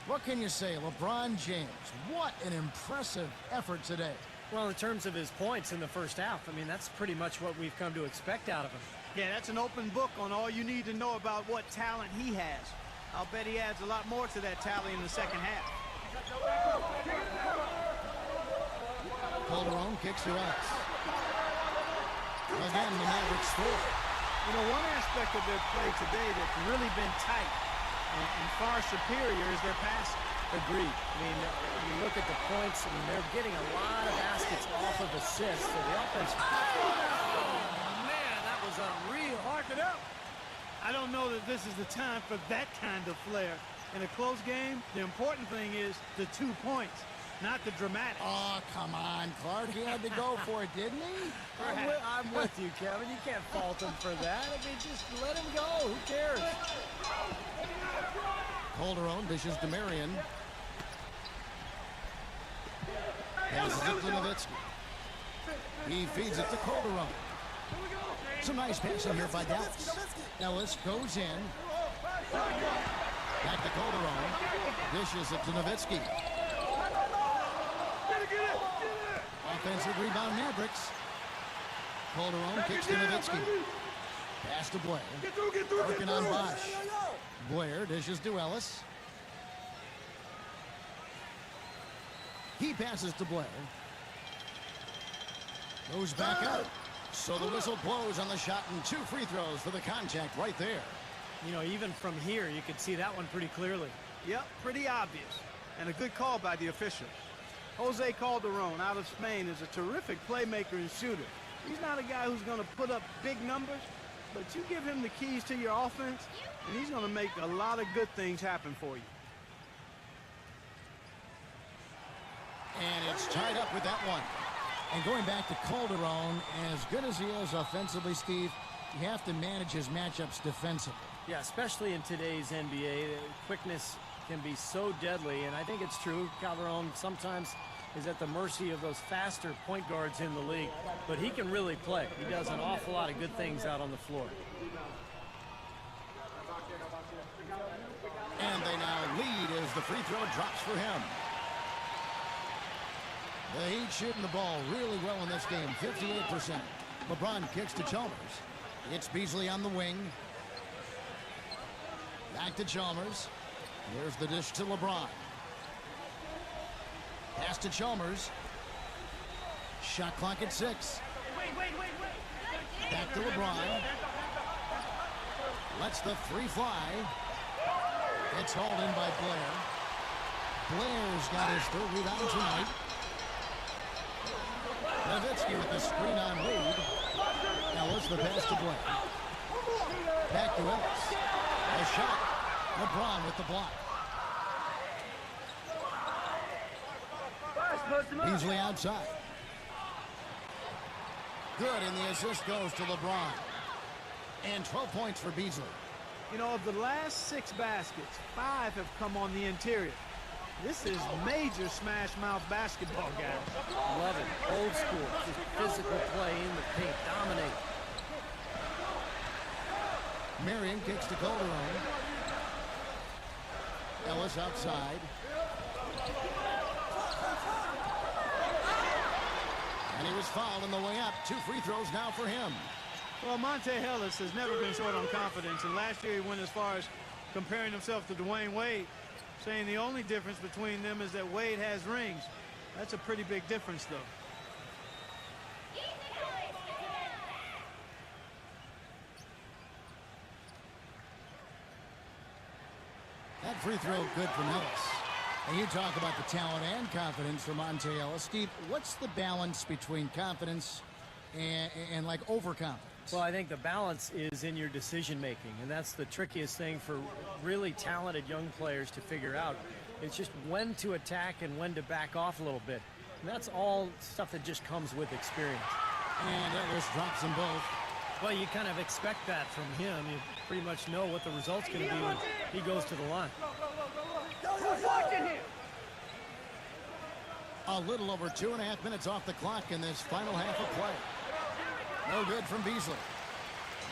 What can you say, LeBron James? What an impressive effort today. Well, in terms of his points in the first half, I mean, that's pretty much what we've come to expect out of him. Yeah, that's an open book on all you need to know about what talent he has. I'll bet he adds a lot more to that tally in the second half. Calderon kicks to Ellis. Again, the Mavericks score. You know, one aspect of their play today that's really been tight and far superior is their passing. Agreed. I mean, you look at the points, I mean, they're getting a lot of baskets off of assists. So the offense... Oh, man, that was unreal. Mark it up. I don't know that this is the time for that kind of flair. In a close game, the important thing is the 2 points, not the dramatic. Oh, come on, Clark. He had to go for it, didn't he? I'm with you, Kevin. You can't fault him for that. I mean, just let him go. Who cares? Calderon dishes to Marion. Passes it to Nowitzki. He feeds it to Calderon. Some nice passing here by Dallas. Ellis goes in. Back to Calderon. Dishes it to Nowitzki. Offensive rebound, Mavericks. Calderon kicks to Nowitzki. Pass to Blair. Working on Bosch. Blair dishes to Ellis. He passes to Blair. Goes back out. So the whistle blows on the shot and 2 free throws for the contact right there. You know, even from here, you could see that one pretty clearly. Yep, pretty obvious. And a good call by the official. Jose Calderon out of Spain is a terrific playmaker and shooter. He's not a guy who's going to put up big numbers, but you give him the keys to your offense, and he's going to make a lot of good things happen for you. And it's tied up with that one. And going back to Calderon, as good as he is offensively, Steve, you have to manage his matchups defensively. Yeah, especially in today's NBA, quickness can be so deadly, and I think it's true. Calderon sometimes is at the mercy of those faster point guards in the league, but he can really play. He does an awful lot of good things out on the floor. And they now lead as the free throw drops for him. The Heat shooting the ball really well in this game, 58%. LeBron kicks to Chalmers. It's Beasley on the wing. Back to Chalmers. Here's the dish to LeBron. Pass to Chalmers. Shot clock at 6. Back to LeBron. Lets the three fly. It's hauled in by Blair. Blair's got his third rebound tonight. Nowitzki with the screen on lead. Ellis the pass to Blair. Back to Ellis. A shot. LeBron with the block. Beasley outside. Good, and the assist goes to LeBron. And 12 points for Beasley. You know, of the last 6 baskets, 5 have come on the interior. This is major smash mouth basketball, guys. Love it. Old school. Just physical play in the paint. Dominate. Marion kicks to Calderon. Ellis outside. And he was fouled on the way up. 2 free throws now for him. Well, Monte Ellis has never been short on confidence, and last year he went as far as comparing himself to Dwayne Wade, saying the only difference between them is that Wade has rings. That's a pretty big difference, though. That free throw good from Ellis. And you talk about the talent and confidence for Monte Ellis. Steve, what's the balance between confidence and like overconfidence? Well, I think the balance is in your decision making, and that's the trickiest thing for really talented young players to figure out. It's just when to attack and when to back off a little bit. And that's all stuff that just comes with experience. And Ellis drops them both. Well, you kind of expect that from him. You pretty much know what the result's going to be when he goes to the line. A little over 2.5 minutes off the clock in this final half of play. No good from Beasley.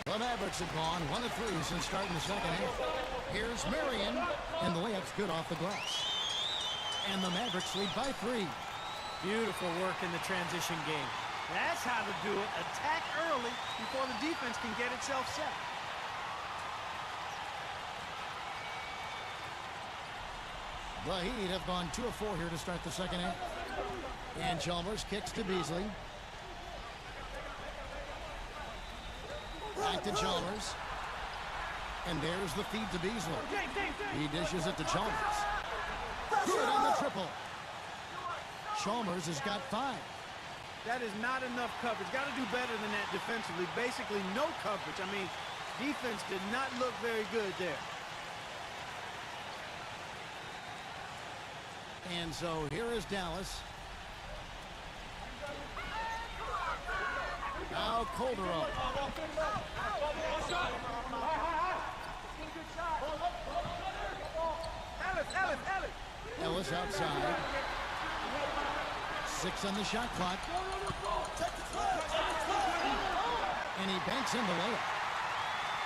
The Mavericks have gone 1 of 3 since starting the second half. Here's Marion, and the layup's good off the glass. And the Mavericks lead by 3. Beautiful work in the transition game. That's how to do it. Attack early before the defense can get itself set. The Heat have gone 2 of 4 here to start the second half. And Chalmers kicks to Beasley. Back to Chalmers. And there's the feed to Beasley. He dishes it to Chalmers. Good on the triple. Chalmers has got 5. That is not enough coverage. Got to do better than that defensively. Basically no coverage. I mean, defense did not look very good there. And so here is Dallas. Now Calderon. Ellis outside. 6 on the shot clock. And he banks in the layup.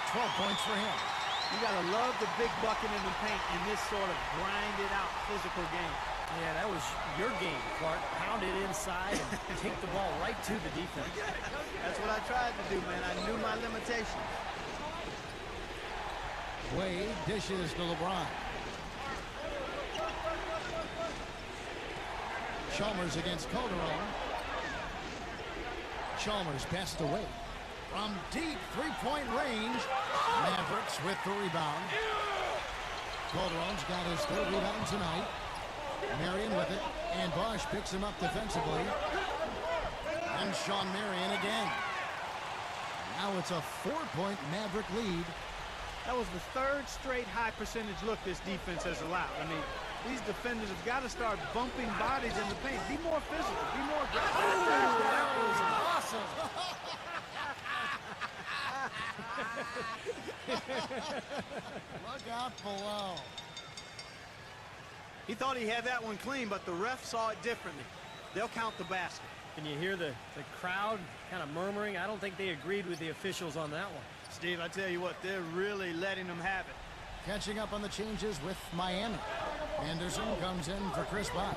12 points for him. You got to love the big bucket in the paint in this sort of grinded-out physical game. Yeah, that was your game, Clark. Pound it inside and take the ball right to the defense. That's what I tried to do, man. I knew my limitations. Wade dishes to LeBron. Chalmers against Calderon. Chalmers passed away. From deep three-point range, Mavericks with the rebound. Calderon's got his third rebound tonight. Marion with it, and Bosch picks him up defensively. And Sean Marion again. Now it's a 4-point Maverick lead. That was the third straight high percentage look this defense has allowed. I mean, these defenders have got to start bumping bodies in the paint. Be more physical. Be more aggressive. That was awesome. Look out below. He thought he had that one clean, but the ref saw it differently. They'll count the basket. Can you hear the crowd kind of murmuring? I don't think they agreed with the officials on that one. Steve, I tell you what, they're really letting them have it. Catching up on the changes with Miami. Anderson comes in for Chris Bosh.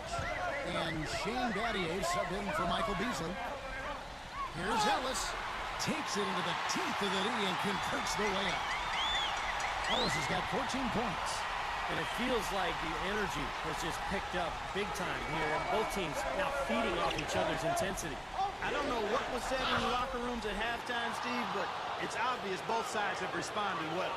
And Shane Battier subbed in for Michael Beasley. Here's Ellis. Takes it into the teeth of the knee and converts the layup. Ellis has got 14 points. And it feels like the energy has just picked up big time here. Both teams now feeding off each other's intensity. I don't know what was said in the locker rooms at halftime, Steve, but it's obvious both sides have responded well.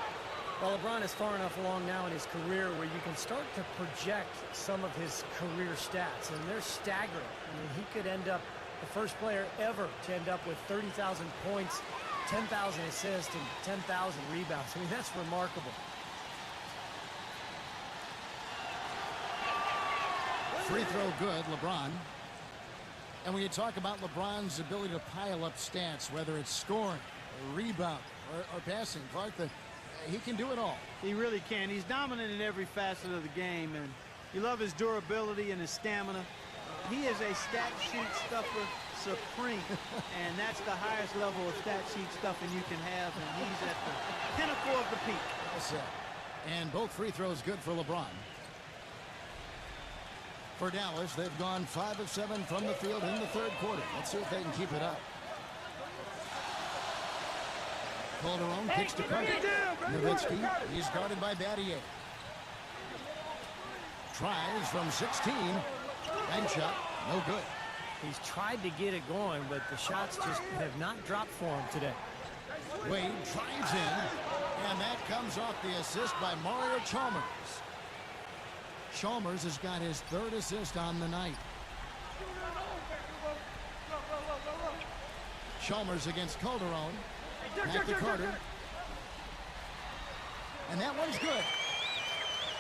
Well, LeBron is far enough along now in his career where you can start to project some of his career stats, and they're staggering. I mean, he could end up the first player ever to end up with 30,000 points, 10,000 assists, and 10,000 rebounds. I mean, that's remarkable. Free throw good, LeBron. And when you talk about LeBron's ability to pile up stats, whether it's scoring, or rebound, or passing, Clark, he can do it all. He really can. He's dominant in every facet of the game, and you love his durability and his stamina. He is a stat sheet stuffer supreme, and that's the highest level of stat sheet stuffing you can have, and he's at the pinnacle of the peak. Well said. And both free throws good for LeBron. For Dallas, they've gone 5 of 7 from the field in the third quarter. Let's see if they can keep it up. Calderon kicks to Carter. Nowitzki, he's guarded by Battier. Tries from 16. Bank shot, no good. He's tried to get it going, but the shots just have not dropped for him today. Wade drives in, and that comes off the assist by Mario Chalmers. Chalmers has got his third assist on the night. Chalmers against Calderon. Back to Carter. And that one's good.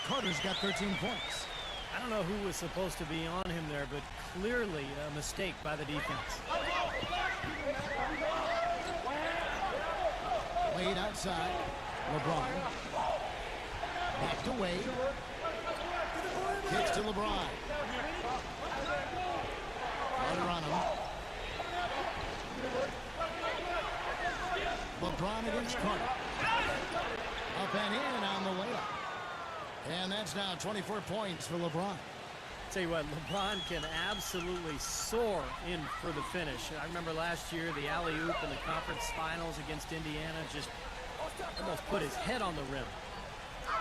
Carter's got 13 points. I don't know who was supposed to be on him there, but clearly a mistake by the defense. Wade outside. LeBron. Back to Wade. Kicks to LeBron. Carter on him. LeBron against Carter. Up and in on the layup. And that's now 24 points for LeBron. Tell you what, LeBron can absolutely soar in for the finish. I remember last year, the alley-oop in the conference finals against Indiana just almost put his head on the rim.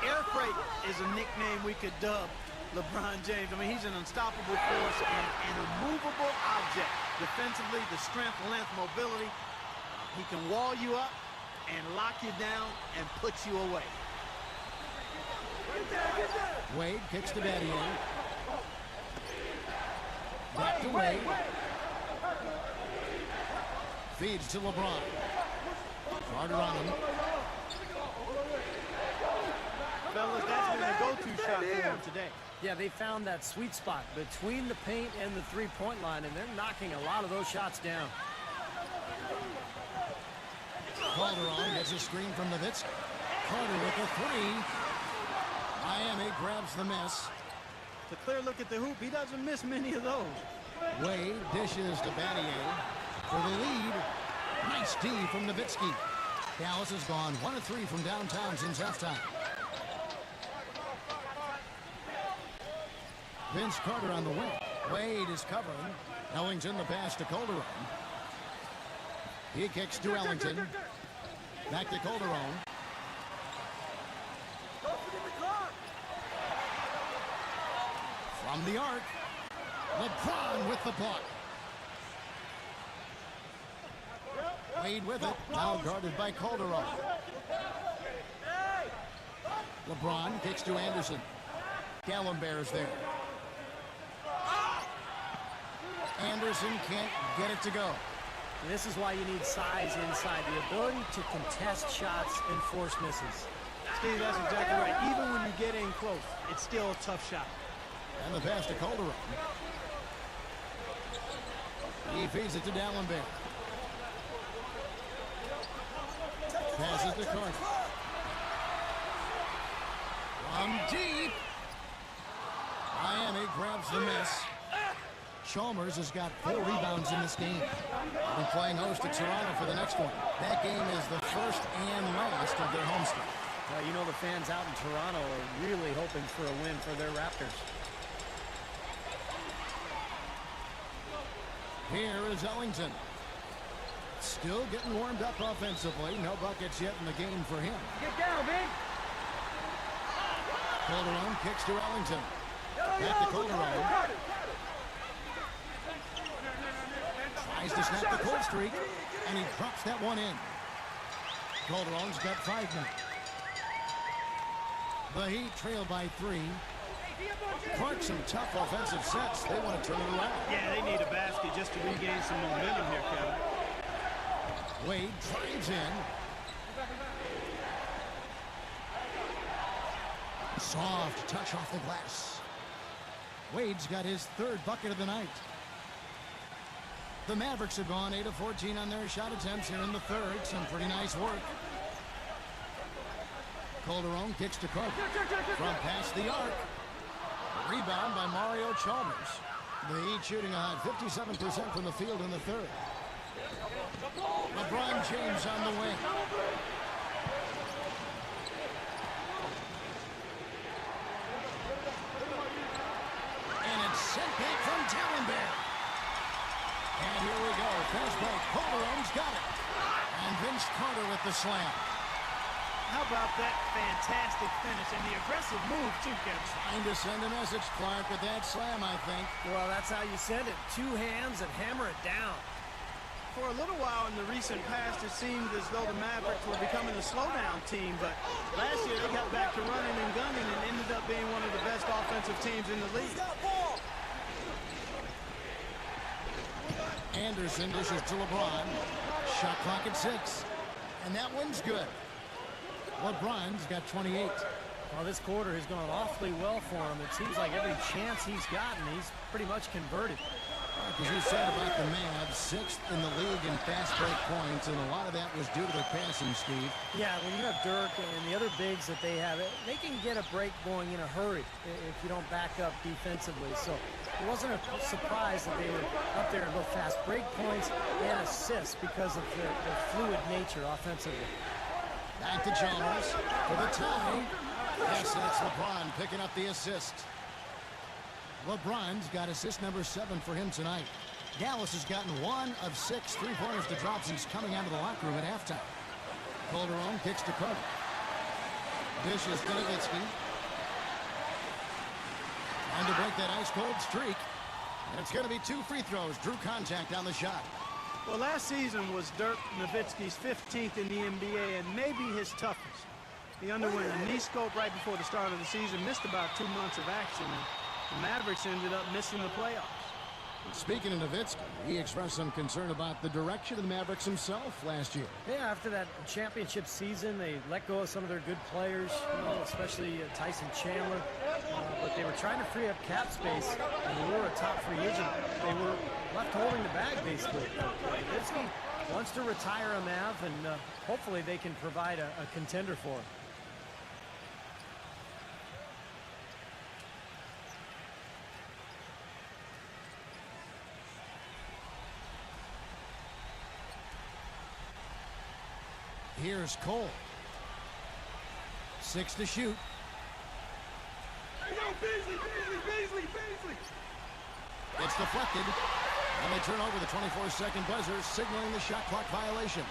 Air freight is a nickname we could dub LeBron James. I mean, he's an unstoppable force and an immovable object. Defensively, the strength, length, mobility. He can wall you up and lock you down and put you away. Wade kicks to Battier. Back to Wade. Feeds to LeBron. Carter on him. Fellas, that's been a go-to shot for him today. Yeah, they found that sweet spot between the paint and the three-point line, and they're knocking a lot of those shots down. Calderon gets a screen from Nowitzki. Carter with a three. Miami grabs the miss. The clear look at the hoop, he doesn't miss many of those. Wade dishes to Battier for the lead. Nice D from Nowitzki. Dallas has gone 1 of 3 from downtown since halftime. Vince Carter on the wing. Wade is covering. Ellington the pass to Calderon. He kicks to Ellington. Back to Calderon. From the arc. LeBron with the block. Wade with it. Now guarded by Calderon. LeBron kicks to Anderson. Gallenberg's there. Anderson can't get it to go. And this is why you need size inside. The ability to contest shots and force misses. Steve, that's exactly right. Even when you get in close, it's still a tough shot. And the pass to Calderon. He feeds it to Dallenberg. Passes to Carter. From deep. Miami grabs the miss. Chalmers has got 4 rebounds in this game. They're playing host to Toronto for the next one. That game is the first and last of their homestand. Well, you know the fans out in Toronto are really hoping for a win for their Raptors. Here is Ellington. Still getting warmed up offensively. No buckets yet in the game for him. Get down, man. Calderon kicks to Ellington. Back to Calderon. Tries to snap the cold streak, and he drops that one in. Calderon's got 5 now. The Heat trail by 3. Clark, some tough offensive sets. They want to turn it around. Yeah, they need a basket just to regain some momentum here, Kevin. Wade drives in. Soft touch off the glass. Wade's got his 3rd bucket of the night. The Mavericks have gone 8 of 14 on their shot attempts here in the 3rd. Some pretty nice work. Calderon kicks to Carter. From past the arc. Rebound by Mario Chalmers. The Heat shooting a hot 57% from the field in the 3rd. LeBron James on the wing. And it's sent back from Dallenberg. And here we go. Fast break. Calderon's got it. And Vince Carter with the slam. How about that fantastic finish and the aggressive move, too, Kevin? Trying to send a message, Clark, with that slam, I think. Well, that's how you send it. 2 hands and hammer it down. For a little while in the recent past, it seemed as though the Mavericks were becoming a slowdown team, but last year they got back to running and gunning and ended up being one of the best offensive teams in the league. Anderson dishes to LeBron. Shot clock at 6. And that one's good. LeBron's got 28. Well, this quarter has gone awfully well for him. It seems like every chance he's gotten, he's pretty much converted. As you said about the Mavs, 6th in the league in fast break points, and a lot of that was due to their passing, Steve. Yeah, when you have Dirk and the other bigs that they have, they can get a break going in a hurry if you don't back up defensively. So it wasn't a surprise that they were up there in both fast break points and assists because of their fluid nature offensively. Back to Chalmers for the tie. Yes, that's LeBron picking up the assist. LeBron's got assist number 7 for him tonight. Dallas has gotten 1 of 6 3-pointers to drop since coming out of the locker room at halftime. Calderon kicks to Carter. Dishes to Nowitzki. Trying to break that ice-cold streak. And it's going to be 2 free throws. Drew contact on the shot. Well, last season was Dirk Nowitzki's 15th in the NBA and maybe his toughest. He underwent a knee scope right before the start of the season, missed about 2 months of action. The Mavericks ended up missing the playoffs. Speaking of Nowitzki, he expressed some concern about the direction of the Mavericks himself last year. Yeah, after that championship season, they let go of some of their good players, especially Tyson Chandler. But they were trying to free up cap space, and they were a top free agent. They were left holding the bag, basically. Nowitzki wants to retire a Mav, and hopefully they can provide a contender for him. Here's Cole. 6 to shoot. Hey, yo, Beasley! It's deflected. And they turn over the 24-second buzzer, signaling the shot clock violation.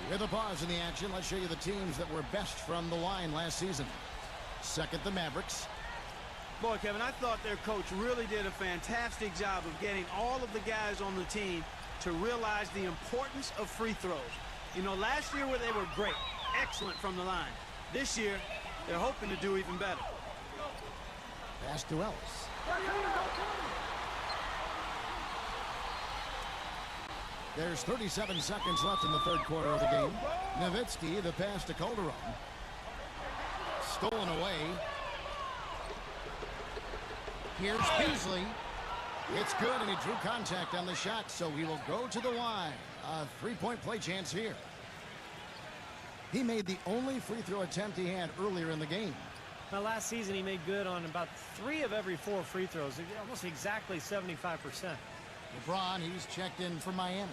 With a pause in the action, let's show you the teams that were best from the line last season. Second, the Mavericks. Boy, Kevin, I thought their coach really did a fantastic job of getting all of the guys on the team to realize the importance of free throws. You know, last year where they were great, excellent from the line. This year, they're hoping to do even better. Pass to Ellis. There's 37 seconds left in the third quarter of the game. Nowitzki, the pass to Calderon. Stolen away. Here's Beasley. It's good, and he drew contact on the shot, so he will go to the line. A three-point play chance here. He made the only free throw attempt he had earlier in the game. Now, last season, he made good on about 3 of every 4 free throws, almost exactly 75%. LeBron, he's checked in for Miami.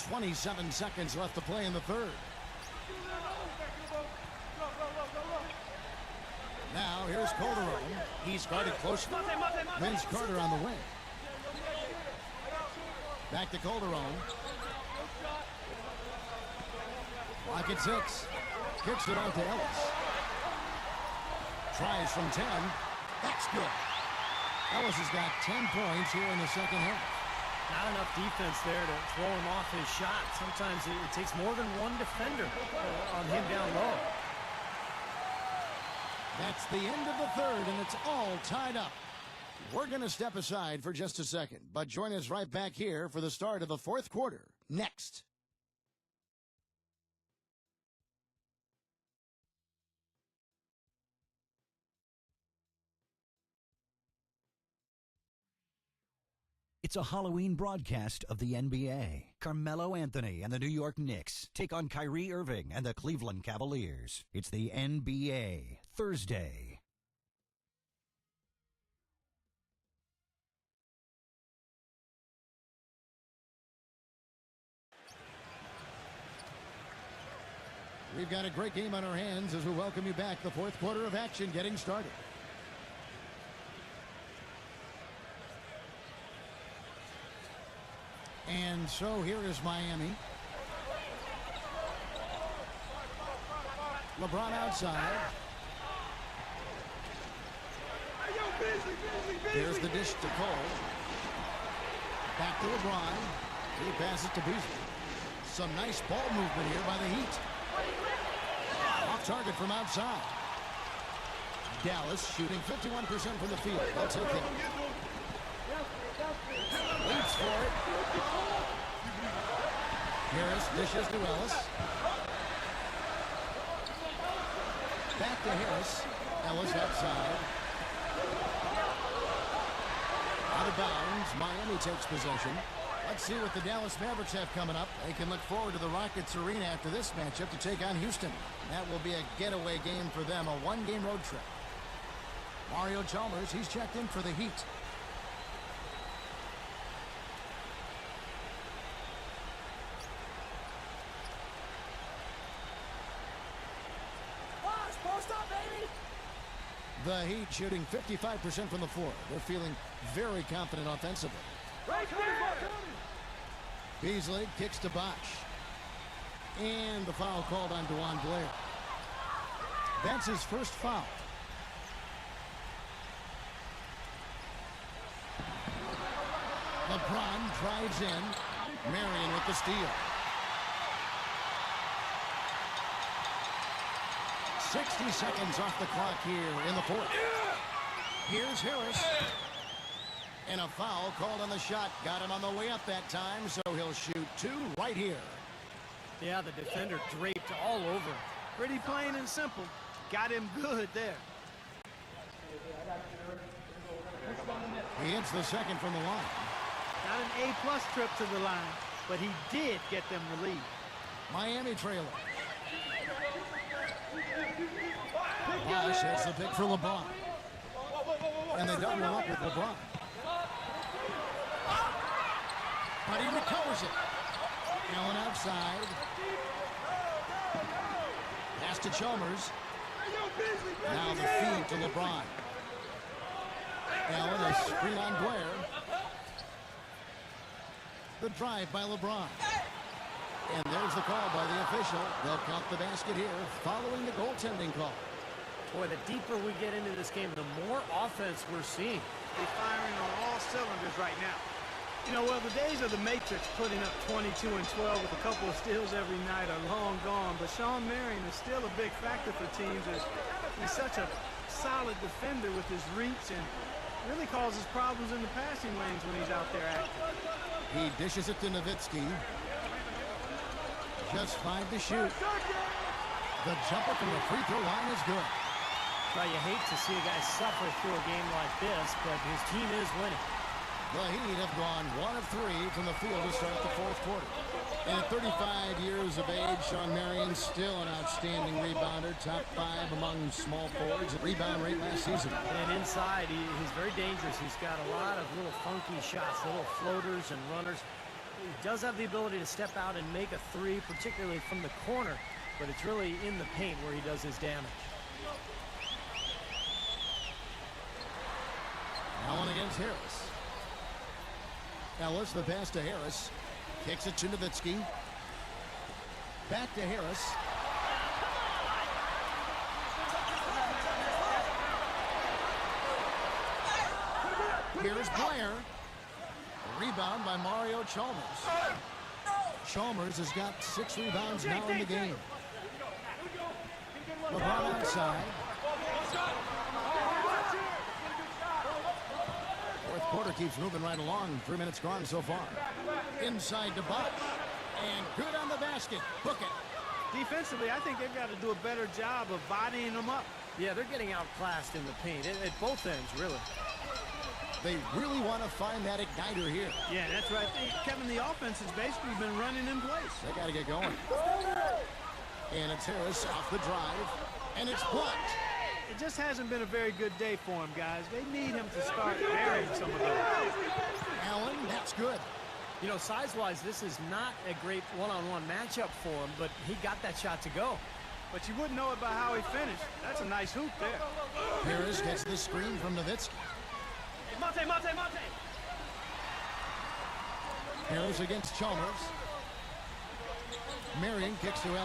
27 seconds left to play in the third. Now, here's Calderon. He's guarded closely. Vince Carter on the wing. Back to Calderon. Lock at 6. Kicks it out to Ellis. Tries from 10. That's good. Ellis has got 10 points here in the second half. Not enough defense there to throw him off his shot. Sometimes it takes more than one defender on him down low. That's the end of the third, and it's all tied up. We're going to step aside for just a second, but join us right back here for the start of the fourth quarter. Next. It's a Halloween broadcast of the NBA. Carmelo Anthony and the New York Knicks take on Kyrie Irving and the Cleveland Cavaliers. It's the NBA, Thursday. We've got a great game on our hands as we welcome you back. The fourth quarter of action getting started. And so here is Miami. LeBron outside. There's the dish to Cole. Back to LeBron. He passes to Beasley. Some nice ball movement here by the Heat. Off target from outside. Dallas shooting 51% from the field. They'll take it. Leaps for it. Harris dishes to Ellis. Back to Harris. Ellis outside. Out of bounds. Miami takes possession. Let's see what the Dallas Mavericks have coming up. They can look forward to the Rockets Arena after this matchup to take on Houston. That will be a getaway game for them, a one-game road trip. Mario Chalmers, he's checked in for the Heat. The Heat shooting 55% from the floor. They're feeling very confident offensively. Beasley kicks to Bosh. And the foul called on DeJuan Blair. That's his first foul. LeBron drives in. Marion with the steal. 60 seconds off the clock here in the fourth. Here's Harris. And a foul called on the shot. Got him on the way up that time, so he'll shoot 2 right here. Yeah, the defender draped all over. Pretty plain and simple. Got him good there. He hits the second from the line. Not an A-plus trip to the line, but he did get them the lead. Miami trailer. Bosh has the pick for LeBron. And they double up with LeBron. But he recovers it. Allen outside. Pass to Chalmers. Now the feed to LeBron. Allen, a screen on Blair. The drive by LeBron. And there's the call by the official. They'll count the basket here following the goaltending call. Boy, the deeper we get into this game, the more offense we're seeing. They're firing on all cylinders right now. You know, well, the days of the Matrix putting up 22 and 12 with a couple of steals every night are long gone, but Shawn Marion is still a big factor for teams as he's such a solid defender with his reach and really causes problems in the passing lanes when he's out there active. He dishes it to Nowitzki. Just 5 to shoot. The jumper from the free throw line is good. Well, you hate to see a guy suffer through a game like this, but his team is winning. The Heat have gone 1 of 3 from the field to start the fourth quarter. And at 35 years of age, Shawn Marion still an outstanding rebounder, top 5 among small forwards. Rebound rate last season. And inside, he's very dangerous. He's got a lot of little funky shots, little floaters and runners. He does have the ability to step out and make a three, particularly from the corner, but it's really in the paint where he does his damage. Allen against Harris. Ellis, the pass to Harris. Kicks it to Nowitzki. Back to Harris. Here's Blair. A rebound by Mario Chalmers. Chalmers has got 6 rebounds now in the game. LeBron outside. Fourth quarter keeps moving right along. 3 minutes gone so far. Inside to Bosch. And good on the basket. Book it. Defensively, I think they've got to do a better job of bodying them up. Yeah, they're getting outclassed in the paint at both ends, really. They really want to find that igniter here. Yeah, that's right. Kevin, the offense has basically been running in place. They got to get going. And it's Harris off the drive. And it's blocked. It just hasn't been a very good day for him, guys. They need him to start burying some of those. Allen, that's good. You know, size-wise, this is not a great one-on-one matchup for him, but he got that shot to go. But you wouldn't know it by how he finished. That's a nice hoop there. Harris gets the screen from Nowitzki. Monte, Monte, Monte! Harris against Chalmers. Marion kicks to Ellis.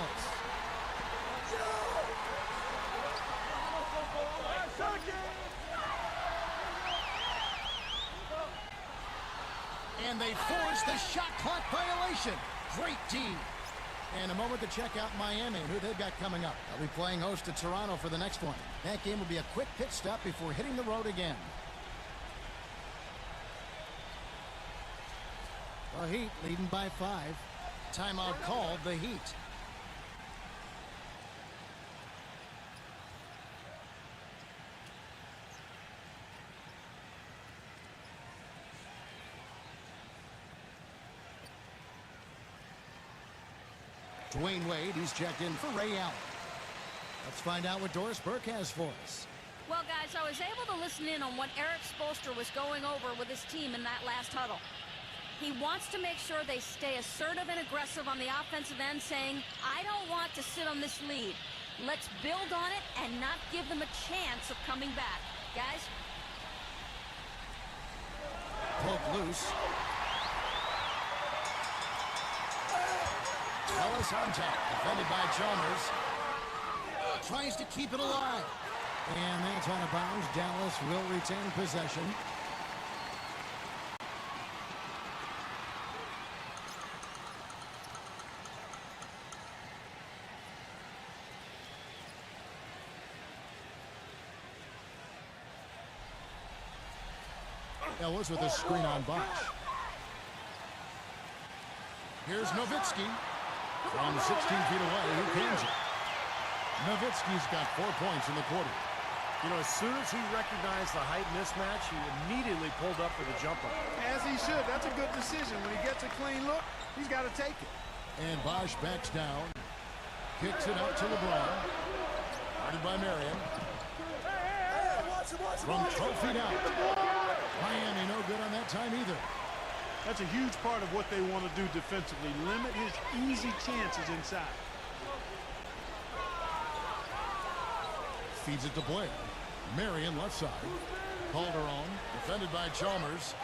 And they force the shot clock violation. Great D. And a moment to check out Miami, who they've got coming up. They'll be playing host to Toronto for the next one. That game will be a quick pit stop before hitting the road again. The Heat leading by 5. Timeout called, the Heat. Dwayne Wade, he's checked in for Ray Allen. Let's find out what Doris Burke has for us. Well, guys, I was able to listen in on what Eric Spoelstra was going over with his team in that last huddle. He wants to make sure they stay assertive and aggressive on the offensive end, saying, I don't want to sit on this lead. Let's build on it and not give them a chance of coming back. Guys? Poke loose. Ellis on top, defended by Chalmers. Tries to keep it alive. And that's out of bounds. Dallas will retain possession. Ellis with a screen on Bosch. Here's Nowitzki. From 16 feet away, who cleans it? Nowitzki's got 4 points in the quarter. You know, as soon as he recognized the height mismatch, he immediately pulled up for the jumper. As he should. That's a good decision. When he gets a clean look, he's got to take it. And Bosch backs down. Kicks it out to LeBron. Guarded by Marion. From 12 feet out. Miami no good on that time either. That's a huge part of what they want to do defensively. Limit his easy chances inside. Feeds it to Blair. Marion left side. Calderon defended by Chalmers.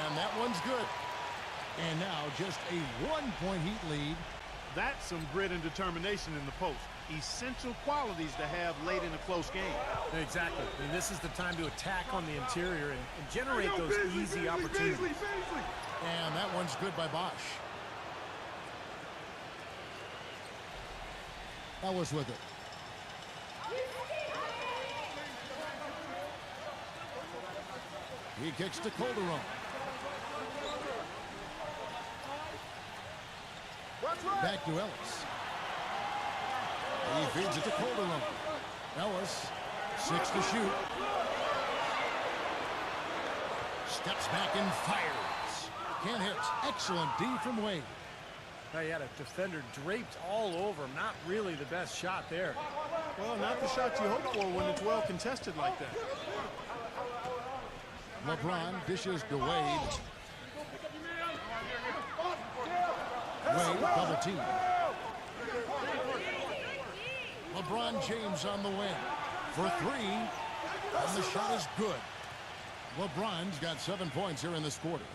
And that one's good. And now just a 1-point Heat lead. That's some grit and determination in the post. essential qualities to have late in a close game. Exactly. I mean, this is the time to attack on the interior and generate those easy opportunities. And that one's good by Bosch. Ellis with it. He kicks to Calderon. Back to Ellis. He feeds it to Calderon. Ellis, 6 to shoot. Steps back and fires. Can't hit. Excellent D from Wade. Now you had a defender draped all over him. Not really the best shot there. Well, not the shot you hope for when it's well contested like that. LeBron dishes to Wade. Wade double team. LeBron James on the win for 3, and the shot is good. LeBron's got 7 points here in this quarter.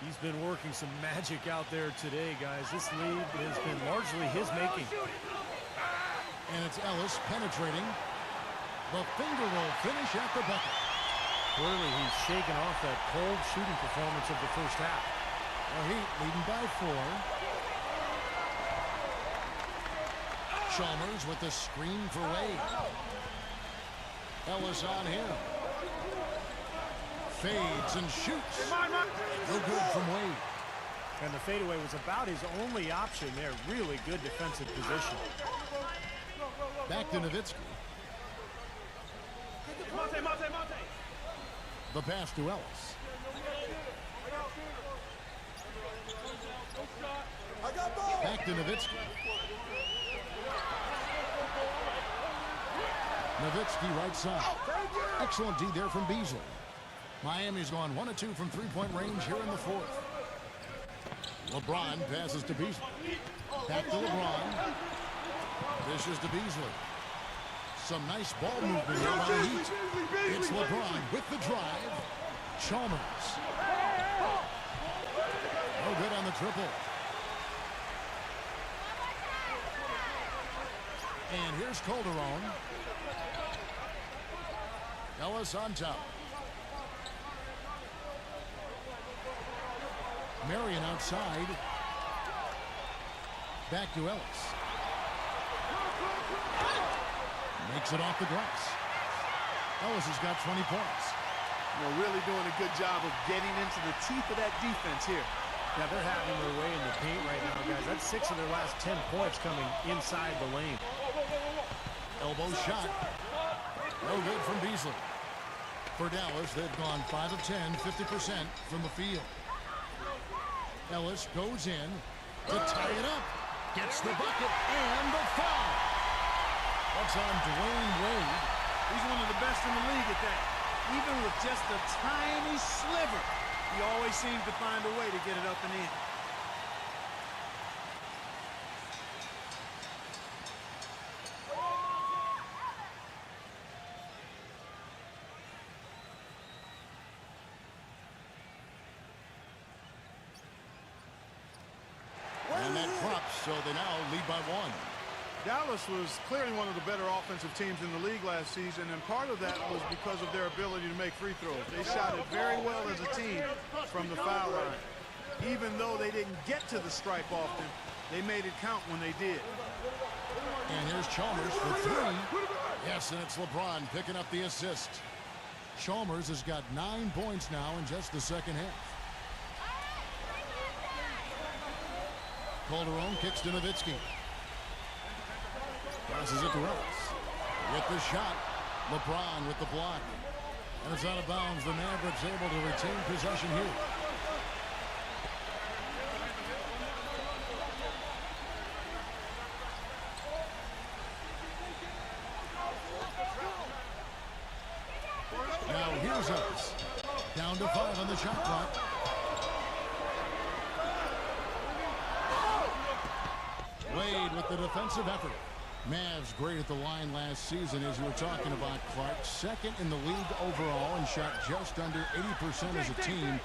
He's been working some magic out there today, guys. This lead has been largely his making. And it's Ellis penetrating. The finger roll finish at the bucket. Clearly, he's shaken off that cold shooting performance of the first half. The Heat leading by 4. Chalmers with the screen for Wade. Ellis on him. Fades and shoots. No good from Wade. And the fadeaway was about his only option there. Really good defensive position. Back to Nowitzki. The pass to Ellis. Back to Nowitzki. Nowitzki right side. Excellent D there from Beasley. Miami's gone 1 of 2 from three-point range here in the 4th. LeBron passes to Beasley. Back to LeBron. Dishes to Beasley. Some nice ball movement here by the Heat. It's LeBron with the drive. Chalmers. No good on the triple. And here's Calderon. Ellis on top. Marion outside. Back to Ellis. Makes it off the glass. Ellis has got 20 points. Really doing a good job of getting into the teeth of that defense here. Yeah, they're having their way in the paint right now, guys. That's 6 of their last 10 points coming inside the lane. Elbow shot. No good from Beasley. For Dallas, they've gone 5 of 10, 50% from the field. Ellis goes in to tie it up. Gets the bucket and the foul. That's on Dwayne Wade. He's one of the best in the league at that. Even with just a tiny sliver, he always seems to find a way to get it up and in. And that drops, so they now lead by 1. Dallas was clearly one of the better offensive teams in the league last season, and part of that was because of their ability to make free throws. They shot it very well as a team from the foul line. Even though they didn't get to the stripe often, they made it count when they did. And here's Chalmers for 3. Yes, and it's LeBron picking up the assist. Chalmers has got 9 points now in just the second half. Calderon kicks to Nowitzki. Passes it to Ellis. With the shot, LeBron with the block. And it's out of bounds. The Mavericks able to retain possession here. Now here's Ellis. Down to 5 on the shot clock. Wade with the defensive effort. Mavs great at the line last season, as you were talking about, Clark. Second in the league overall and shot just under 80% as a team.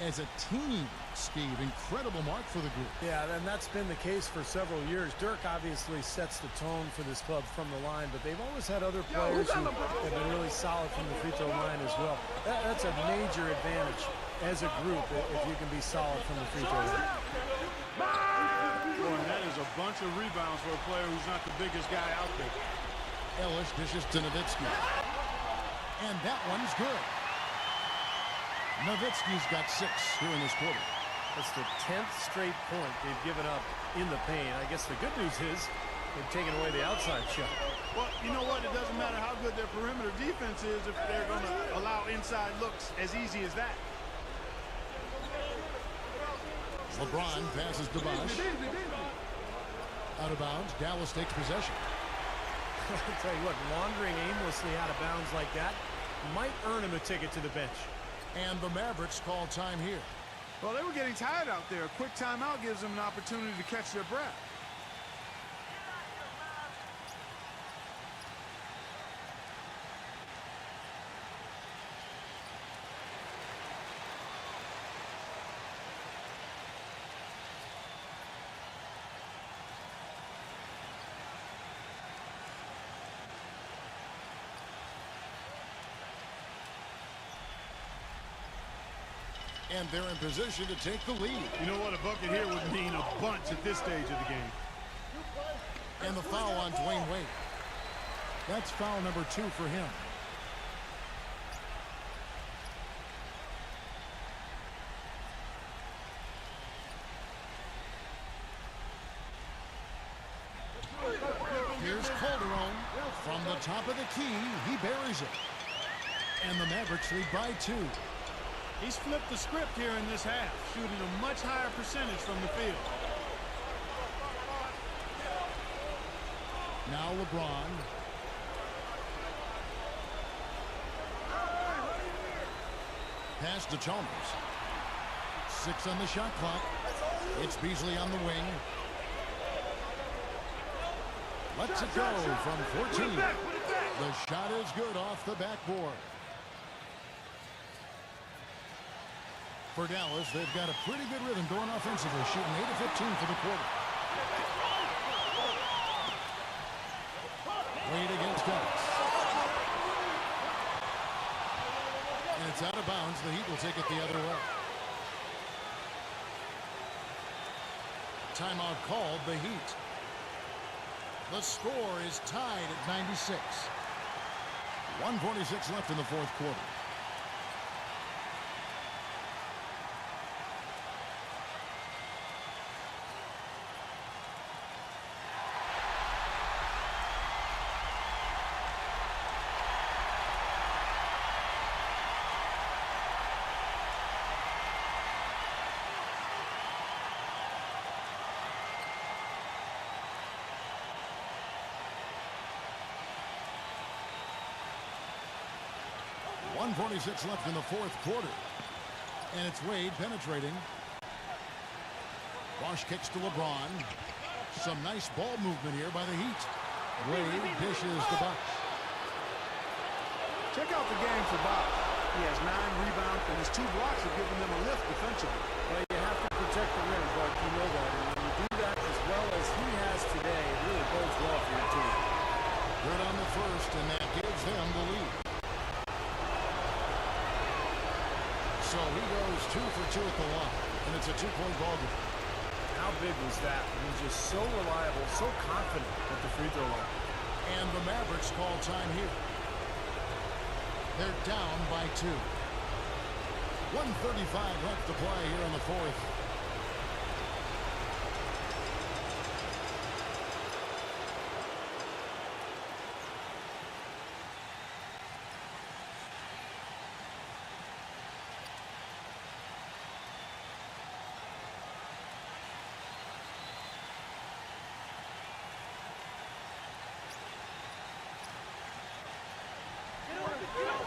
as a team, Steve. Incredible mark for the group. Yeah, and that's been the case for several years. Dirk obviously sets the tone for this club from the line, but they've always had other players who have been really solid from the free throw line as well. That's a major advantage as a group if you can be solid from the free throw line. Boy, that is a bunch of rebounds for a player who's not the biggest guy out there. Ellis dishes to Nowitzki. And that one's good. Nowitzki's got 6 here in this quarter. That's the 10th straight point they've given up in the paint. I guess the good news is they've taken away the outside shot. Well, you know what? It doesn't matter how good their perimeter defense is if they're going to allow inside looks as easy as that. LeBron passes to Bosh. Out of bounds. Dallas takes possession. I'll tell you what, wandering aimlessly out of bounds like that might earn him a ticket to the bench. And the Mavericks call time here. Well, they were getting tired out there. A quick timeout gives them an opportunity to catch their breath. And they're in position to take the lead. You know what? A bucket here would mean a bunch at this stage of the game. And the foul on Dwayne Wade. That's foul number 2 for him. Here's Calderon. From the top of the key, he buries it. And the Mavericks lead by 2. He's flipped the script here in this half, shooting a much higher percentage from the field. Now LeBron. Pass to Chalmers. 6 on the shot clock. It's Beasley on the wing. Lets it go from 14. The shot is good off the backboard. For Dallas, they've got a pretty good rhythm going offensively, shooting 8 of 15 for the quarter. Wade against Dallas. And it's out of bounds. The Heat will take it the other way. Timeout called, the Heat. The score is tied at 96. 1:46 left in the fourth quarter. .146 left in the fourth quarter. And it's Wade penetrating. Bosh kicks to LeBron. Some nice ball movement here by the Heat. Wade dishes to Bosh. Check out the game for Bosh. He has 9 rebounds, and his 2 blocks have given them a lift defensively. Well, you have to protect the rim, but you know that. And when you do that as well as he has today, it really bodes well for your team. Good on the first, and that gives them the lead. So he goes 2 for 2 at the line, and it's a 2-point ball game. How big was that? I mean, just so reliable, so confident at the free throw line. And the Mavericks call time here. They're down by 2. 1:35 left to play here in the fourth.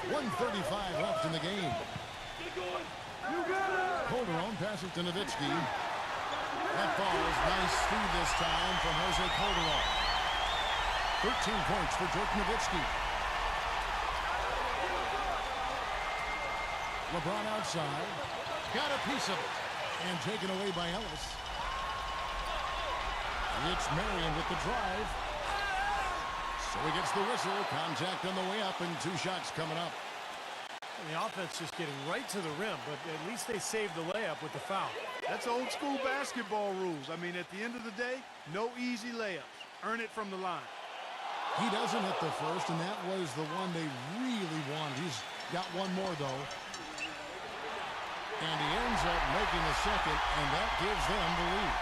.135 left in the game. Calderon passes to Nowitzki. That falls. Nice feed this time from Jose Calderon. 13 points for Dirk Nowitzki. LeBron outside. Got a piece of it. And taken away by Ellis. It's Marion with the drive. So he gets the whistle. Contact on the way up and 2 shots coming up. The offense just getting right to the rim, but at least they saved the layup with the foul. That's old school basketball rules. I mean, at the end of the day, no easy layups. Earn it from the line. He doesn't hit the first, and that was the one they really wanted. He's got one more, though. And he ends up making the second, and that gives them the lead.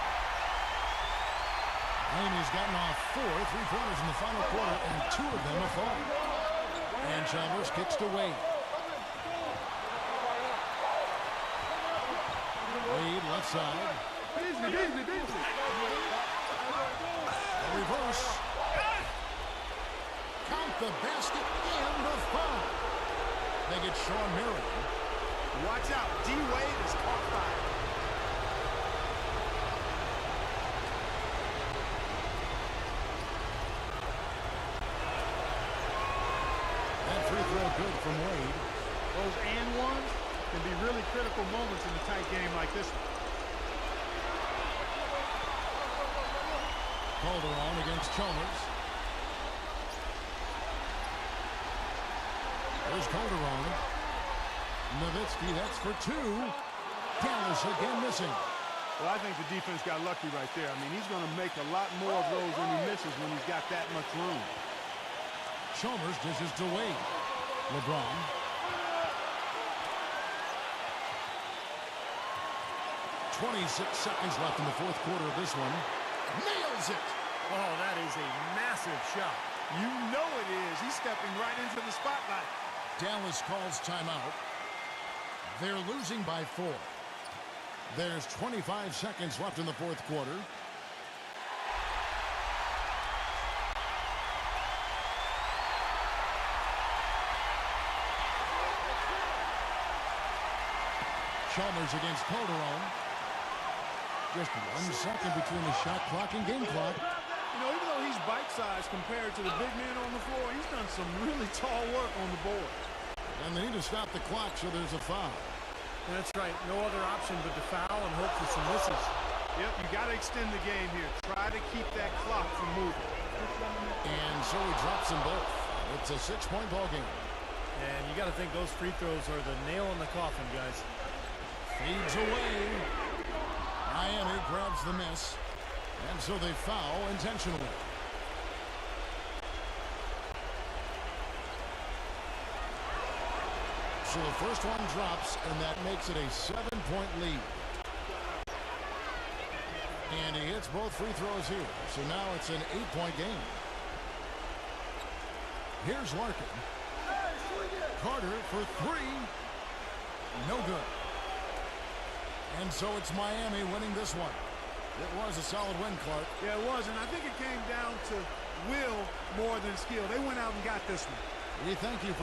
Miami's gotten off 4 3-pointers in the final quarter, and 2 of them have fallen. And Chalmers kicks to Wade. Wade left side. A reverse. Count the basket and the foul. They get Sean Marion. Watch out. D-Wade is caught fire. That free throw good from Wade. Those and ones can be really critical moments in a tight game like this one. Calderon against Chalmers. There's Calderon. Nowitzki, that's for 2. Dallas again missing. Well, I think the defense got lucky right there. I mean, he's going to make a lot more of those when he misses when he's got that much room. Chalmers dishes to Wade. LeBron. .26 seconds left in the 4th quarter of this one. Nails it! Oh, that is a massive shot. You know it is. He's stepping right into the spotlight. Dallas calls timeout. They're losing by 4. There's 25 seconds left in the 4th quarter. Chalmers against Calderon. Just 1 second between the shot clock and game clock. You know, even though he's bite-sized compared to the big man on the floor, he's done some really tall work on the board. And they need to stop the clock, so there's a foul. That's right. No other option but to foul and hope for some misses. Yep, you got to extend the game here. Try to keep that clock from moving. And so he drops them both. It's a 6-point ball game. And you got to think those free throws are the nail in the coffin, guys. Feeds away. Miami grabs the miss. And so they foul intentionally. So the first one drops, and that makes it a 7-point lead. And he hits both free throws here. So now it's an 8-point game. Here's Larkin. Carter for 3. No good. And so it's Miami winning this one. It was a solid win, Clark. Yeah, it was, and I think it came down to will more than skill. They went out and got this one. We thank you for